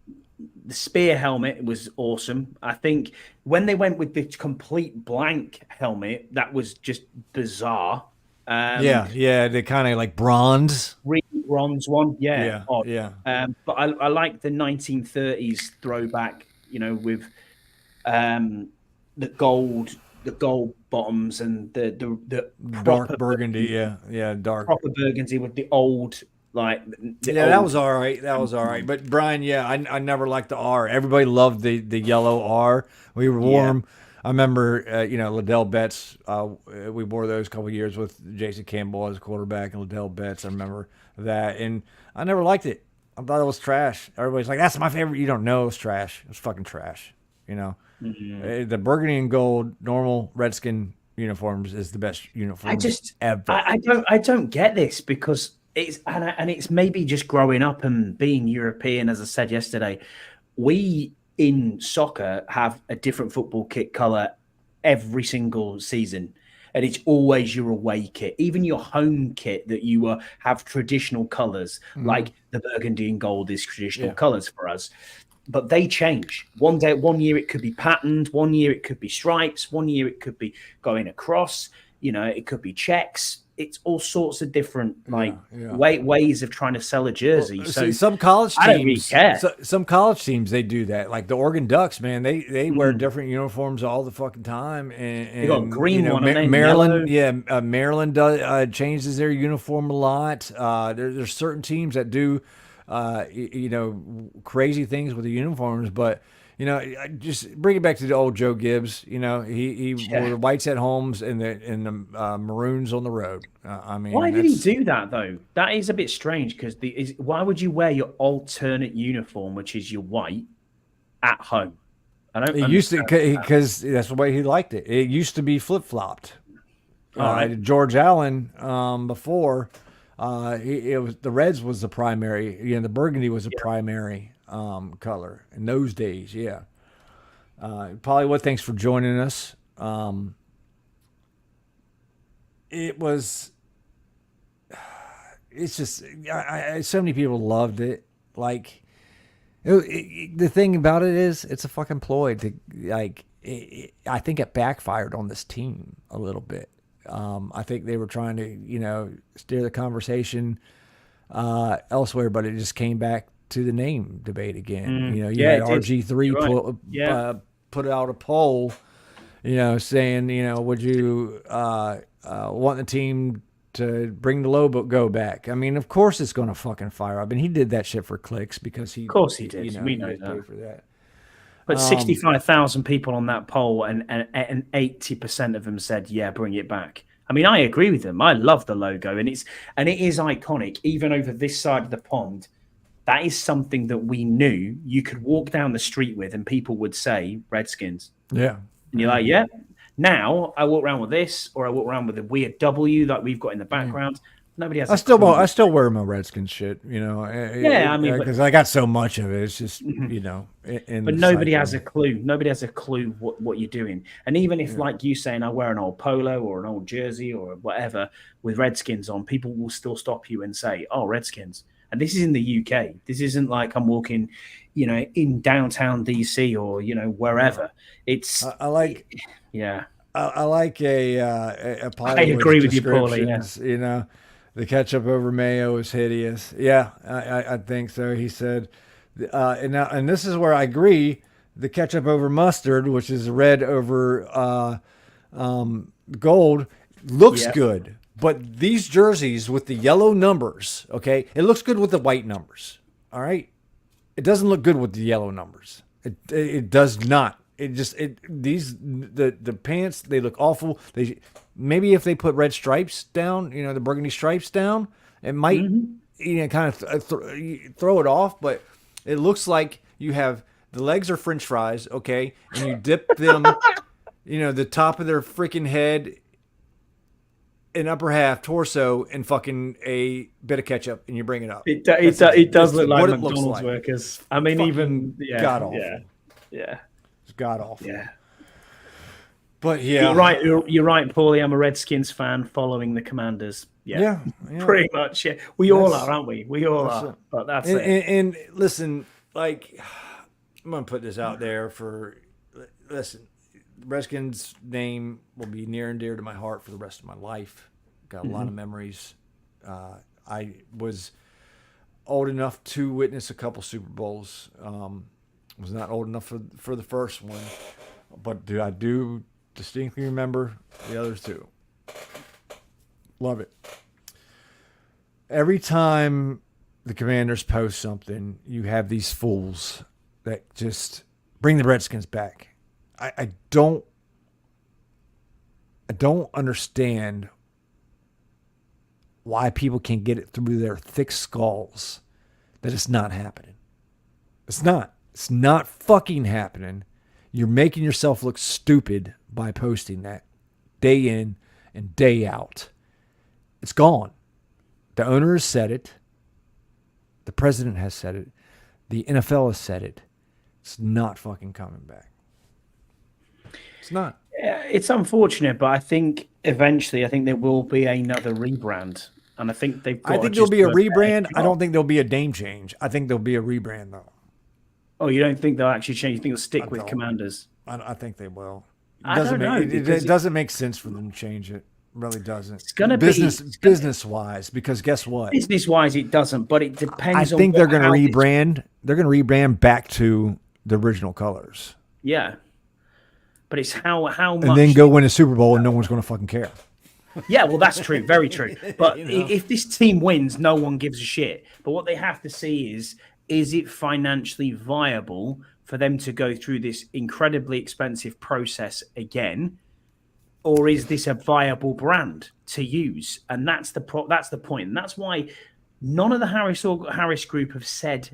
The spear helmet was awesome. I think when they went with the complete blank helmet, that was just bizarre. Yeah. They kind of like bronze. Bronze one, odd. Yeah. But I like the 1930s throwback, with the gold bottoms and the Dark proper burgundy. Yeah. Dark. proper burgundy with the old That was all right. That was all right. But Brian, I never liked the R. Everybody loved the yellow R. We wore them. I remember, Liddell Betts. We wore those a couple of years with Jason Campbell as quarterback and Liddell Betts. I remember that, and I never liked it. I thought it was trash. Everybody's like, "That's my favorite." You don't know it was trash. It was fucking trash. The burgundy and gold normal Redskin uniforms is the best uniform ever. I don't get this because it's maybe just growing up and being European. As I said yesterday, we in soccer have a different football kit color every single season, and it's always your away kit. Even your home kit that you have traditional colors, like the burgundy and gold is traditional colors for us. But they change. One year it could be patterned. One year it could be stripes. One year it could be going across. It could be checks. It's all sorts of different ways of trying to sell a jersey. Well, so see, some college teams, I don't really care. Some college teams they do that. Like the Oregon Ducks, man, they wear different uniforms all the fucking time. And They got a green one, and then Maryland, yellow. Maryland does changes their uniform a lot. There's certain teams that do, crazy things with the uniforms, but. Just bring it back to the old Joe Gibbs. He wore the whites at homes and the maroons on the road. Why did he do that though? That is a bit strange because why would you wear your alternate uniform, which is your white, at home? I don't. It used to because that's the way he liked it. It used to be flip flopped. George Allen before. It was the Reds was the primary. The burgundy was the primary color in those days. Yeah. Pollywood, thanks for joining us. It was. It's just so many people loved it. Like, the thing about it is, it's a fucking ploy to I think it backfired on this team a little bit. I think they were trying to, steer the conversation elsewhere, but it just came back to the name debate again. You had RG3 put out a poll, saying, would you want the team to bring the logo back? I mean, of course it's going to fucking fire up. And he did that shit for clicks because of course he did. We know that. For that. But 65,000 people on that poll, and 80% of them said, "Yeah, bring it back." I mean, I agree with them. I love the logo, and it is iconic. Even over this side of the pond, that is something that we knew you could walk down the street with, and people would say Redskins. Yeah, and you're like, yeah. Now I walk around with this, or I walk around with a weird W that we've got in the background. Nobody has. I still wear my Redskins shit, Yeah, I mean, because I got so much of it. It's just, but nobody has a clue. Nobody has a clue what you're doing. And even if, like you saying, I wear an old polo or an old jersey or whatever with Redskins on, people will still stop you and say, "Oh, Redskins." And this is in the UK. This isn't like I'm walking, in downtown DC or wherever. It's I like. Yeah, I like a I agree with you, Paulie. Yeah. The ketchup over mayo is hideous. Yeah, I think so. He said, and this is where I agree. The ketchup over mustard, which is red over gold, looks good. But these jerseys with the yellow numbers, okay, it looks good with the white numbers. All right, it doesn't look good with the yellow numbers. It does not. The pants, they look awful. Maybe if they put red stripes down, the burgundy stripes down, it might kind of throw it off. But it looks like you have the legs are French fries, okay, and you dip them, the top of their freaking head, and upper half torso, and fucking a bit of ketchup, and you bring it up. It does look like McDonald's workers. I mean, even god awful. Yeah. God awful. Yeah. But yeah. You're right, Paulie. I'm a Redskins fan following the Commanders. Yeah. Pretty much. Yeah. We all are, aren't we? We all are. But that's it. And listen, I'm gonna put this out there Redskins name will be near and dear to my heart for the rest of my life. Got a lot of memories. I was old enough to witness a couple Super Bowls. Was not old enough for the first one, but I do distinctly remember the others too. Love it. Every time the Commanders post something, you have these fools that just bring the Redskins back. I don't understand why people can't get it through their thick skulls that it's not happening. It's not. It's not fucking happening. You're making yourself look stupid by posting that day in and day out. It's gone. The owner has said it. The president has said it. The NFL has said it. It's not fucking coming back. It's not. Yeah, it's unfortunate, but I think eventually, there will be another rebrand. And I think there'll be a rebrand. I don't think there'll be a name change. I think there'll be a rebrand, though. Oh, you don't think they'll actually change? You think they'll stick with Commanders? I think they will. It doesn't make sense for them to change it. It really doesn't. It's gonna business wise, because guess what? Business wise, it doesn't, but it depends. I think they're going to rebrand. They're going to rebrand back to the original colors. Yeah, but it's how much, and then go win a Super Bowl, and no one's going to fucking care. Yeah, well, that's true. Very true. But if this team wins, no one gives a shit. But what they have to see is it financially viable for them to go through this incredibly expensive process again, or is this a viable brand to use? And that's the point. And that's why none of the Harris Group have said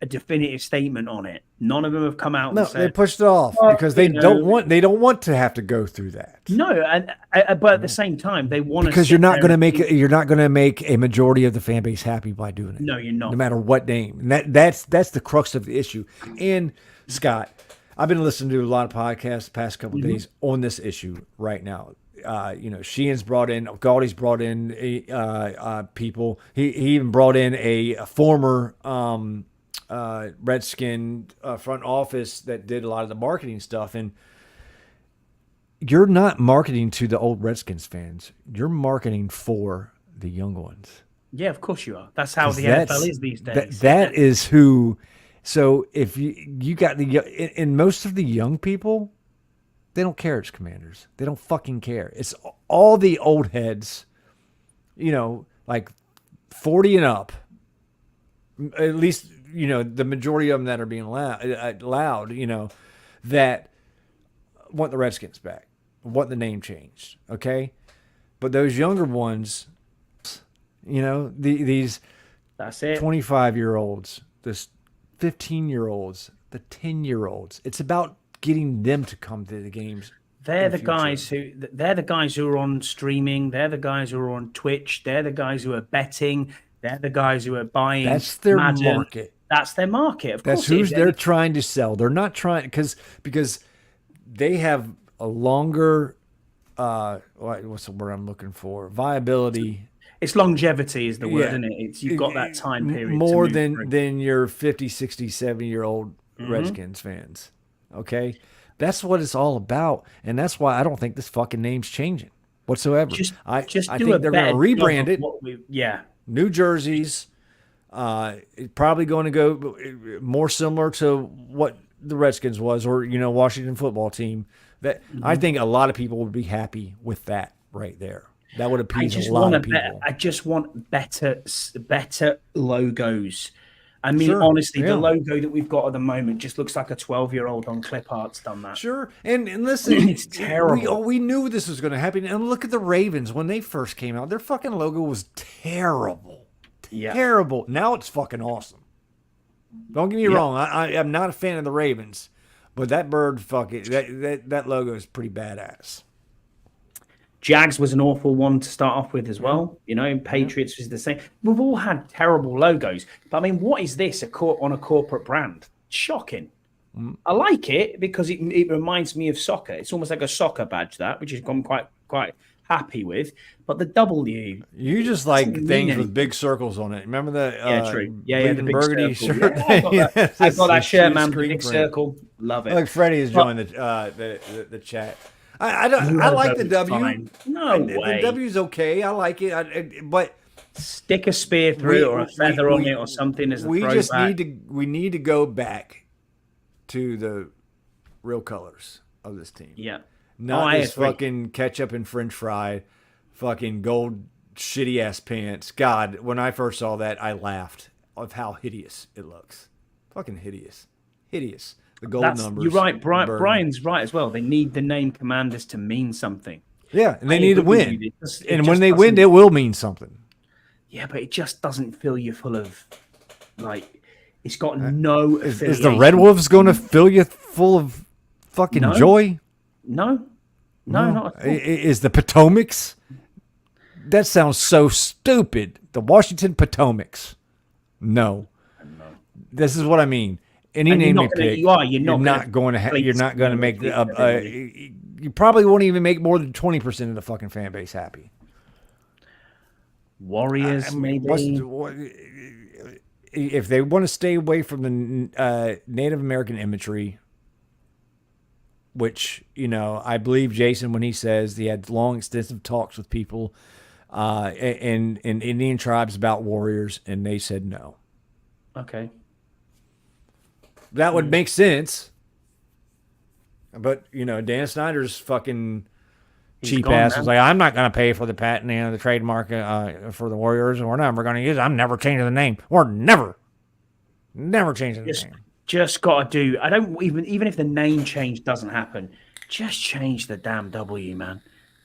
a definitive statement on it. None of them have come out No, and said, they pushed it off because they don't want to have to go through that. no. And but at the same time, they want to, Because you're not going to make a majority of the fan base happy by doing it. No, you're not. No matter what name. And that's the crux of the issue. And Scott, I've been listening to a lot of podcasts the past couple of days on this issue right now. Sheehan's brought in, Galdi's brought in people. He even brought in a former Redskin front office that did a lot of the marketing stuff. And you're not marketing to the old Redskins fans. You're marketing for the young ones. Yeah, of course you are. That's how the NFL is these days. That is who. So if you got and most of the young people, they don't care it's Commanders. They don't fucking care. It's all the old heads, like 40 and up. At least, the majority of them that are being loud, that want the Redskins back, want the name changed. Okay. But those younger ones, these that's it. 25-year-olds, this 15-year-olds, the 10-year-olds. It's about getting them to come to the games. They're the guys who are on streaming. They're the guys who are on Twitch. They're the guys who are betting. They're the guys who are buying. That's their market. That's their market. Of course, that's who they're trying to sell. They're not trying because they have a longer. What's the word I'm looking for? Viability. It's longevity is the word, isn't it? It's you've got that time period. More than your 50, 60, 70-year-old Redskins fans. Okay? That's what it's all about. And that's why I don't think this fucking name's changing whatsoever. I think they're going to rebrand it. New jerseys. Probably going to go more similar to what the Redskins was or, Washington football team. That I think a lot of people would be happy with that right there. That would appease a lot of people. I just want better logos. I mean, honestly, the logo that we've got at the moment just looks like a 12-year-old on clip art's done that. Sure. And listen, it's terrible. We knew this was going to happen. And look at the Ravens when they first came out. Their fucking logo was terrible. Yeah. Terrible. Now it's fucking awesome. Don't get me wrong. I'm not a fan of the Ravens, but that bird, that logo is pretty badass. Jags was an awful one to start off with as well. Patriots was the same. We've all had terrible logos. But I mean, what is this on a corporate brand? Shocking. I like it because it reminds me of soccer. It's almost like a soccer badge, which I'm quite happy with. But the W. You just like things with big circles on it. Remember the true. Yeah, the big burgundy circle. shirt. I got that shirt, man. Big circle. Love it. Like Freddie has joined the chat. I like the W. Fine. No way. The W's okay. I like it. But stick a spear through it or a feather on it or something as a throwback. We need to go back to the real colors of this team. Yeah. Not this fucking ketchup and French fry, fucking gold shitty ass pants. God, when I first saw that, I laughed of how hideous it looks. Fucking hideous. Hideous. The gold numbers. You're right. Brian's right as well. They need the name Commanders to mean something. Yeah, and they need to win. And when they win, it will mean something. Yeah, but it just doesn't fill you full of, it's got no affiliation. Is the Red Wolves going to fill you full of fucking joy? No, not at all. Is the Potomacs? That sounds so stupid. The Washington Potomacs. No. This is what I mean. Any name you pick, you're not going to make you probably won't even make more than 20% of the fucking fan base happy. Warriors, maybe. If they want to stay away from the Native American imagery, which I believe Jason when he says he had long, extensive talks with people in Indian tribes about warriors, and they said no. Okay. That would make sense. But, Dan Snyder's fucking cheap ass was like, I'm not going to pay for the patent, the trademark for the Warriors, and we're never going to use it. I'm never changing the name. We're never changing the name. Just got to do, I don't even if the name change doesn't happen, just change the damn W, man.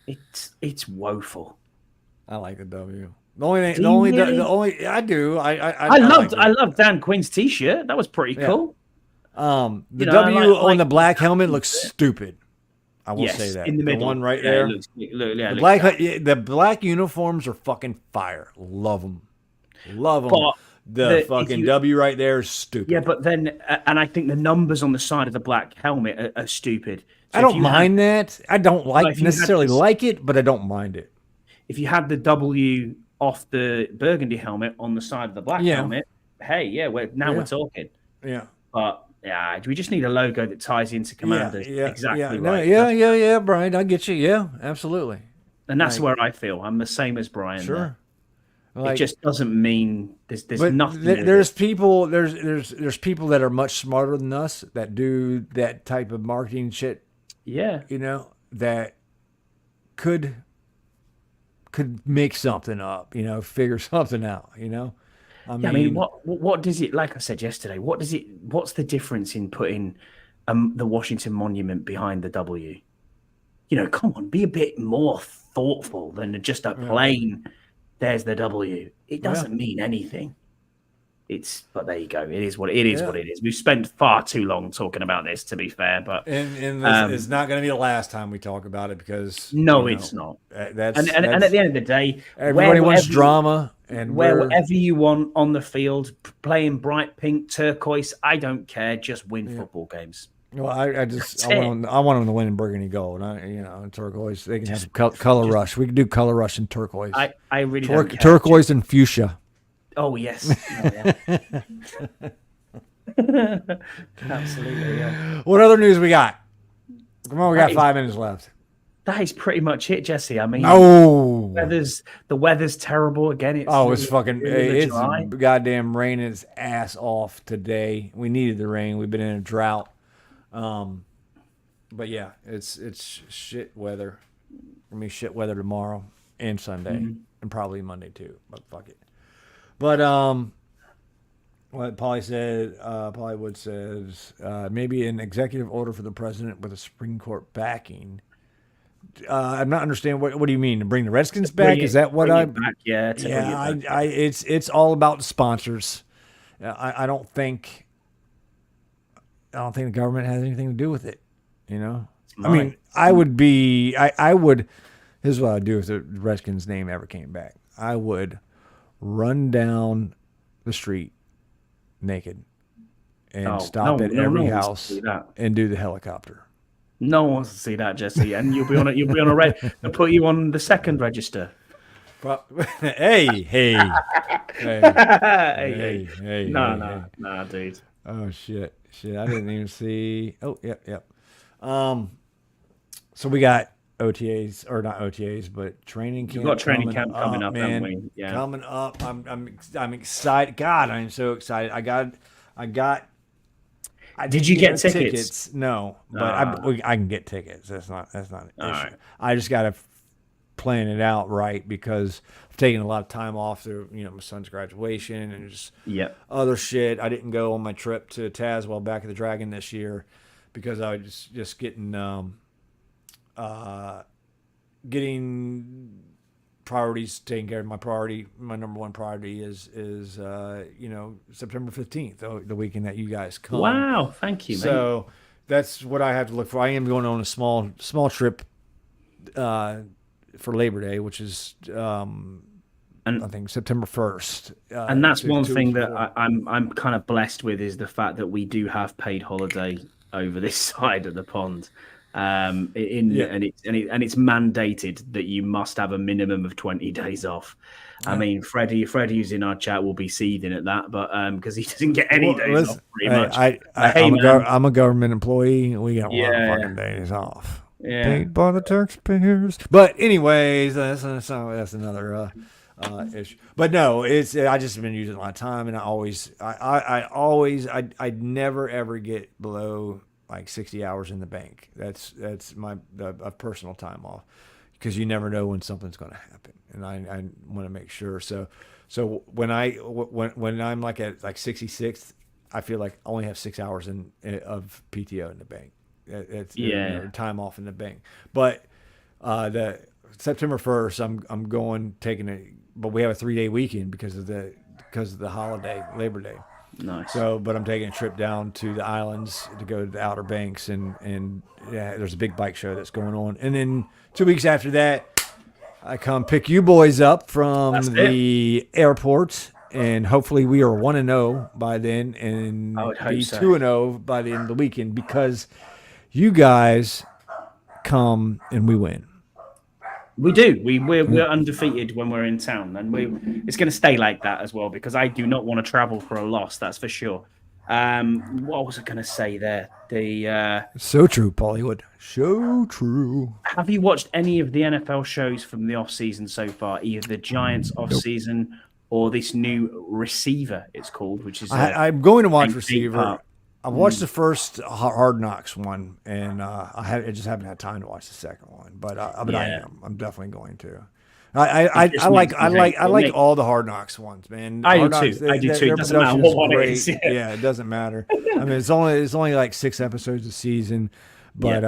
It's woeful. I like the W. The only thing, Do you really? the only I do. I like it. loved Dan Quinn's T-shirt. That was pretty Yeah. cool. The You know, I W like- on the like- black helmet looks stupid. I will Yes, say that. in the middle, one right Yeah, there. it looks, yeah, The black uniforms are fucking fire. Love them. Love them. But The if fucking you- W right there is stupid. Yeah, but then, and I think the numbers on the side of the black helmet are stupid. So I if don't you mind that. I don't Like, like if you had necessarily this- like it, but I don't mind it. if you had the W off the burgundy helmet on the side of the black Yeah. helmet, hey, yeah, we're talking. Yeah. But yeah, we just need a logo that ties into Commanders exactly yeah, right. no, yeah, Brian. I get you. Yeah, absolutely. And that's where I feel. I'm the same as Brian. Sure. there. It just doesn't mean there's But nothing. there's people there's people that are much smarter than us that do that type of marketing shit. Yeah. You know, that could make something up. You know, figure something out. You know. I mean, what does it? Like I said yesterday, what's the difference in putting the Washington Monument behind the W? You know, come on, be a bit more thoughtful than just a plain. There's the W. It doesn't mean anything. But there you go. It is what it is. What it is. We've spent far too long talking about this, to be fair. But and this is not going to be the last time we talk about it because it's not. That's And at the end of the day, everybody wants drama. And wherever you want on the field, playing bright pink, turquoise, I don't care. Just win football games. Well, I want them to win in burgundy gold. In turquoise. They can have color rush. We can do color rush in turquoise. I really don't care. Turquoise and fuchsia. Oh yes. Oh, yeah. Absolutely. Yeah. What other news we got? Come on, we got 5 minutes left. That is pretty much it, Jesse. I mean, the weather's terrible again. It's fucking it's dry. goddamn raining its ass off today. We needed the rain. We've been in a drought. But yeah, it's shit weather. I mean, shit weather tomorrow and Sunday and probably Monday too. But fuck it. But what Pollywood says, maybe an executive order for the president with a Supreme Court backing. I'm not understanding what do you mean to bring the Redskins back? Is that what I? Yeah, it's all about the sponsors. I don't think the government has anything to do with it. You know, I mean, I would. Here's what I'd do if the Redskins name ever came back. I would run down the street naked and stop at every house and do the helicopter. No one wants to see that, Jesse, and you'll be on a red. They'll put you on the second register. Hey. Nah, dude. Oh shit! I didn't even see. Oh, yep. So we got OTAs or not OTAs, but training camp. We've got training camp coming up, man. haven't we? Yeah. Coming up. I'm excited. God, I'm so excited. I Did you get tickets? No, but I can get tickets. That's not an issue. Right. I just got to plan it out right because I've taken a lot of time off through my son's graduation and just other shit. I didn't go on my trip to Tazewell back at the Dragon this year because I was just getting priorities taken care of. My number one priority is September 15th, the weekend that you guys come. Wow, thank you, man. So that's what I have to look for. I am going on a small trip for Labor Day, which is I think September 1st. And that's one thing that I'm kind of blessed with is the fact that we do have paid holiday over this side of the pond. And it's mandated that you must have a minimum of 20 days off. I mean, Freddie who's in our chat will be seething at that, but because he doesn't get any days off pretty much. I'm a government employee. We got a lot of fucking days off. Yeah. Paid by the taxpayers. But anyways, that's another issue. But no, I just have been using a lot of time, and I never ever get below like 60 hours in the bank. That's my personal time off because you never know when something's going to happen, and I want to make sure. So when I'm like at like 66, I feel like I only have 6 hours of PTO in the bank. It's time off in the bank. But the September 1st, I'm going taking but we have a 3-day weekend because of the holiday, Labor Day. Nice. So, but I'm taking a trip down to the islands to go to the Outer Banks, and yeah, there's a big bike show that's going on. And then 2 weeks after that, I come pick you boys up from the airport, and hopefully we are 1-0 by then, and I would hope be so. 2-0 by the end of the weekend, because you guys come and we win. We do. We're undefeated when we're in town, and it's going to stay like that as well, because I do not want to travel for a loss. That's for sure. What was I going to say there? So true, Pollywood. So true. Have you watched any of the NFL shows from the off season so far? Either the Giants off season or this new Receiver, it's called, which is I'm going to watch big Receiver. part. I watched the first Hard Knocks one, and I just haven't had time to watch the second one. But I'm definitely going to. I like all the Hard Knocks ones, man. I Hard do too. Knocks, I do too. their It doesn't matter production what is one it great. is. Yeah, it doesn't matter. I mean, it's only like 6 episodes a season, but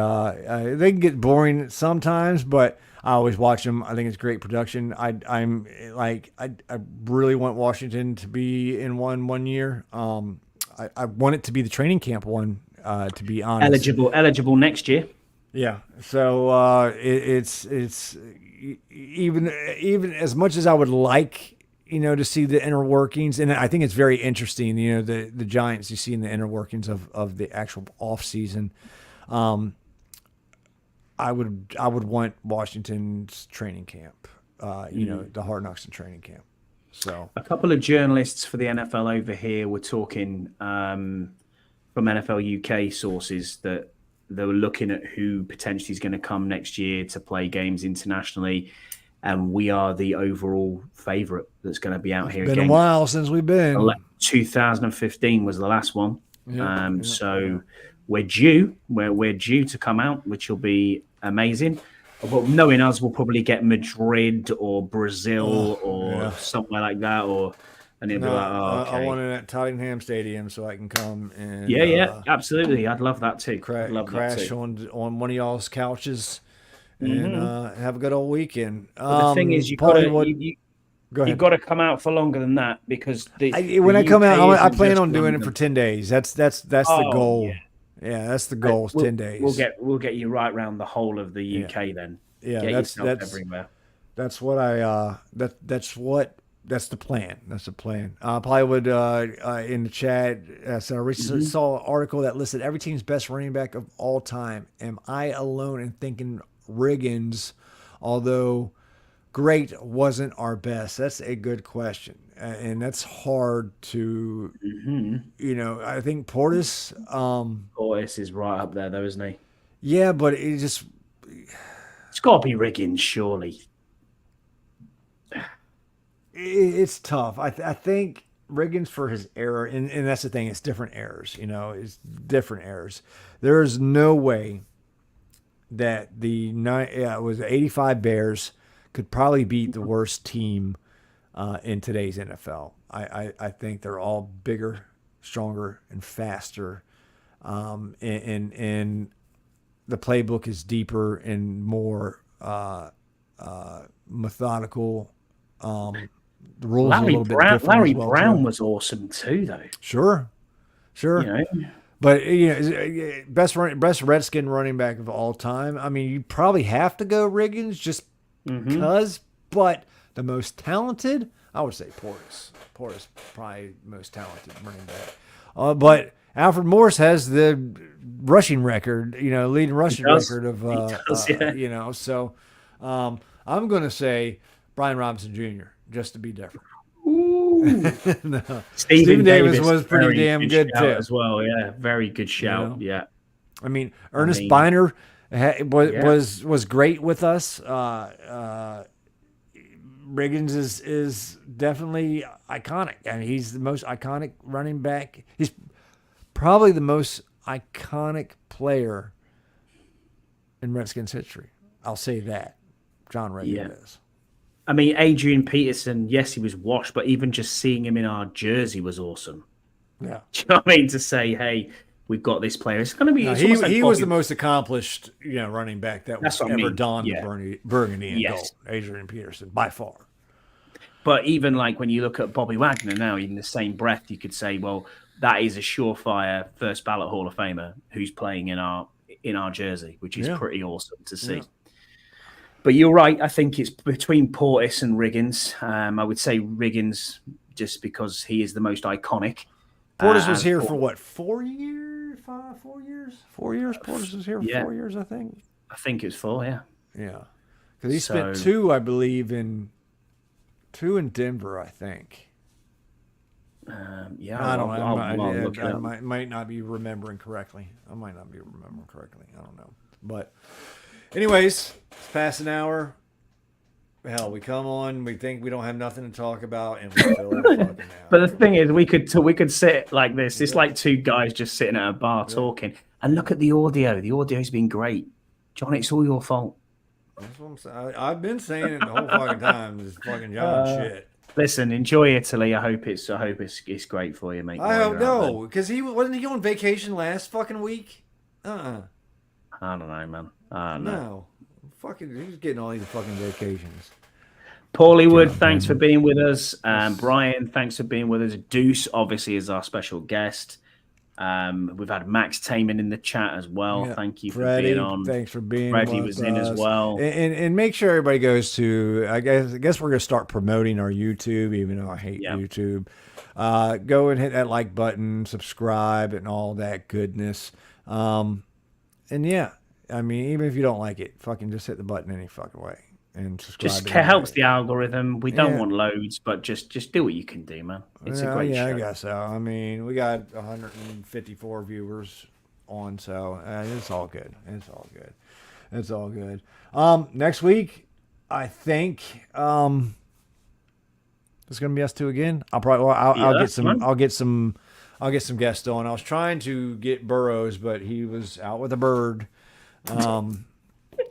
they can get boring sometimes. But I always watch them. I think it's great production. I really want Washington to be in one year. I want it to be the training camp one, to be honest. Eligible next year. Yeah. So it's even as much as I would like, to see the inner workings, and I think it's very interesting, the Giants, you see in the inner workings of the actual off season. I would want Washington's training camp, the Hard Knocks and training camp. So a couple of journalists for the NFL over here were talking from NFL UK sources that they were looking at who potentially is going to come next year to play games internationally, and we are the overall favourite that's going to be out here. Been again. a while since we've been. 2015 was the last one, so we're due. We're due to come out, which will be amazing. But knowing us, we'll probably get Madrid or Brazil or somewhere like that, and it'll be like, okay. I want it at Tottenham Stadium so I can come and absolutely. I'd love that too. Crash on one of y'all's couches and have a good old weekend. But the thing is, you've got to come out for longer than that, because when I come out, I plan on doing it for 10 days. That's the goal. Yeah, that's the goal. 10 days. We'll get you right around the whole of the UK then. Yeah, that's everywhere. That's what that's the plan. That's the plan. Plywood in the chat said, I recently saw an article that listed every team's best running back of all time. Am I alone in thinking Riggins, although great, wasn't our best? That's a good question. And that's hard to, I think Portis. Portis is right up there, though, isn't he? Yeah, but it's got to be Riggins, surely. It's tough. I think Riggins, for his error, and that's the thing. It's different errors. It's different errors. There is no way that it was 85 Bears could probably beat the worst team in today's NFL. I think they're all bigger, stronger, and faster. And the playbook is deeper and more methodical. The rules are a little bit different. Larry Brown was awesome too, though. Sure. But best Redskin running back of all time. I mean, you probably have to go Riggins just because. But the most talented, I would say Portis. Portis probably most talented running back. But Alfred Morris has the rushing record. Leading rushing record of. So I'm going to say Brian Robinson Jr. just to be different. No. Stephen Davis was pretty damn good too as well. Yeah, very good shout. Yeah, I mean Ernest Biner was great with us. Riggins is definitely iconic. I mean, he's the most iconic running back. He's probably the most iconic player in Redskins history. I'll say that. John Riggins is. I mean, Adrian Peterson, yes, he was washed, but even just seeing him in our jersey was awesome. Yeah. Do you know what I mean? To say, hey, we've got this player. It's going to be... he was the most accomplished running back that was ever donned the burgundy and gold. Adrian Peterson, by far. But even like when you look at Bobby Wagner now, in the same breath, you could say, well, that is a surefire first ballot Hall of Famer who's playing in our jersey, which is pretty awesome to see. Yeah. But you're right. I think it's between Portis and Riggins. I would say Riggins just because he is the most iconic. Portis was here for what, 4 years? 4 years? 4 years? Portis was here for 4 years, I think. I think it was 4, yeah. Yeah. Because he spent 2, I believe, in Denver, I think. Yeah, I don't know. I might not be remembering correctly. I don't know. But anyways, it's past an hour. Hell, we come on, we think we don't have nothing to talk about, and we fill the fucking hour. But the thing is, we could sit like this. It's like two guys just sitting at a bar talking. And look at the audio. The audio's been great. John, it's all your fault. That's what I'm saying. I've been saying it the whole fucking time. This fucking John shit. Listen, enjoy Italy. I hope it's great for you, mate. I don't know, because wasn't he on vacation last fucking week? I don't know, man. I don't know. No, fucking, he's getting all these fucking vacations. Paulie Wood, thanks for being with us. Brian, thanks for being with us. Deuce, obviously, is our special guest. We've had Max Taman in the chat as well. Yeah. Thank you for being on. Thanks for being Freddie was in as well. And make sure everybody goes to, I guess we're going to start promoting our YouTube, even though I hate YouTube. Go and hit that like button, subscribe, and all that goodness. And yeah, I mean, even if you don't like it, fucking just hit the button any fucking way. And subscribe. Just helps the algorithm. We don't want loads, but just do what you can do, man. It's a great show. I guess so. I mean, we got 154 viewers on, so it's all good. It's all good. Next week, I think it's gonna be us two again. I'll get some guests on. I was trying to get Burrows, but he was out with a bird.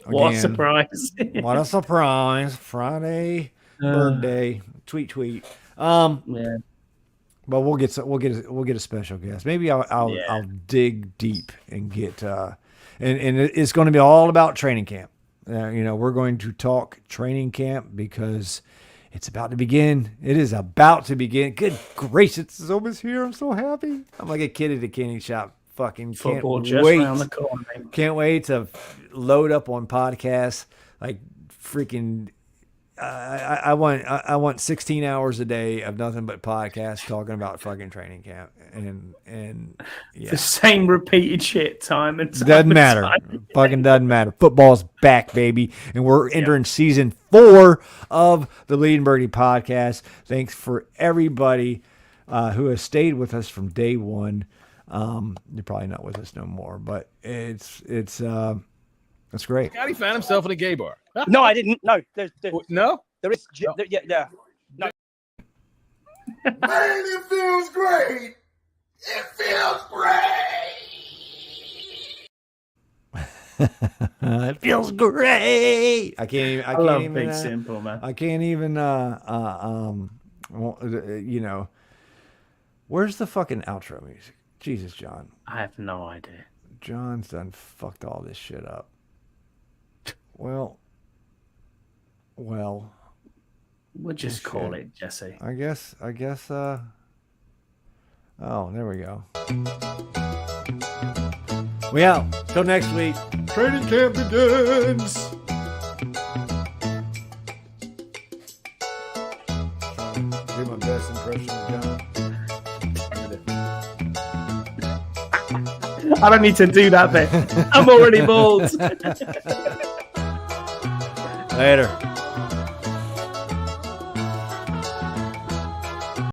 What a surprise. What a surprise. Friday, birthday, tweet. Yeah. But we'll get a special guest. Maybe I'll dig deep and get and it's going to be all about training camp. We're going to talk training camp because it's about to begin. It is about to begin. Good gracious, it's almost here. I'm so happy. I'm like a kid at a candy shop. Fucking football just around the corner. Can't wait to load up on podcasts. Like freaking, I want 16 hours a day of nothing but podcasts talking about fucking training camp and yeah. The same repeated shit time and time. Doesn't matter. Fucking doesn't matter. Football's back, baby, and we're entering season 4 of the Bleeding Birdie podcast. Thanks for everybody who has stayed with us from day one. You're probably not with us no more, but it's great. Scotty found himself in a gay bar. No, I didn't. No, no. There is. No. Yeah. No. Man, it feels great. It feels great. It feels great. I love Big Simple, man. I can't even. Where's the fucking outro music? Jesus, John. I have no idea. John's done fucked all this shit up. Well. We'll just call it, Jesse. I guess, oh, there we go. We out. Till next week. Training camp begins. Do my best impression of John. I don't need to do that bit. I'm already bald. Later.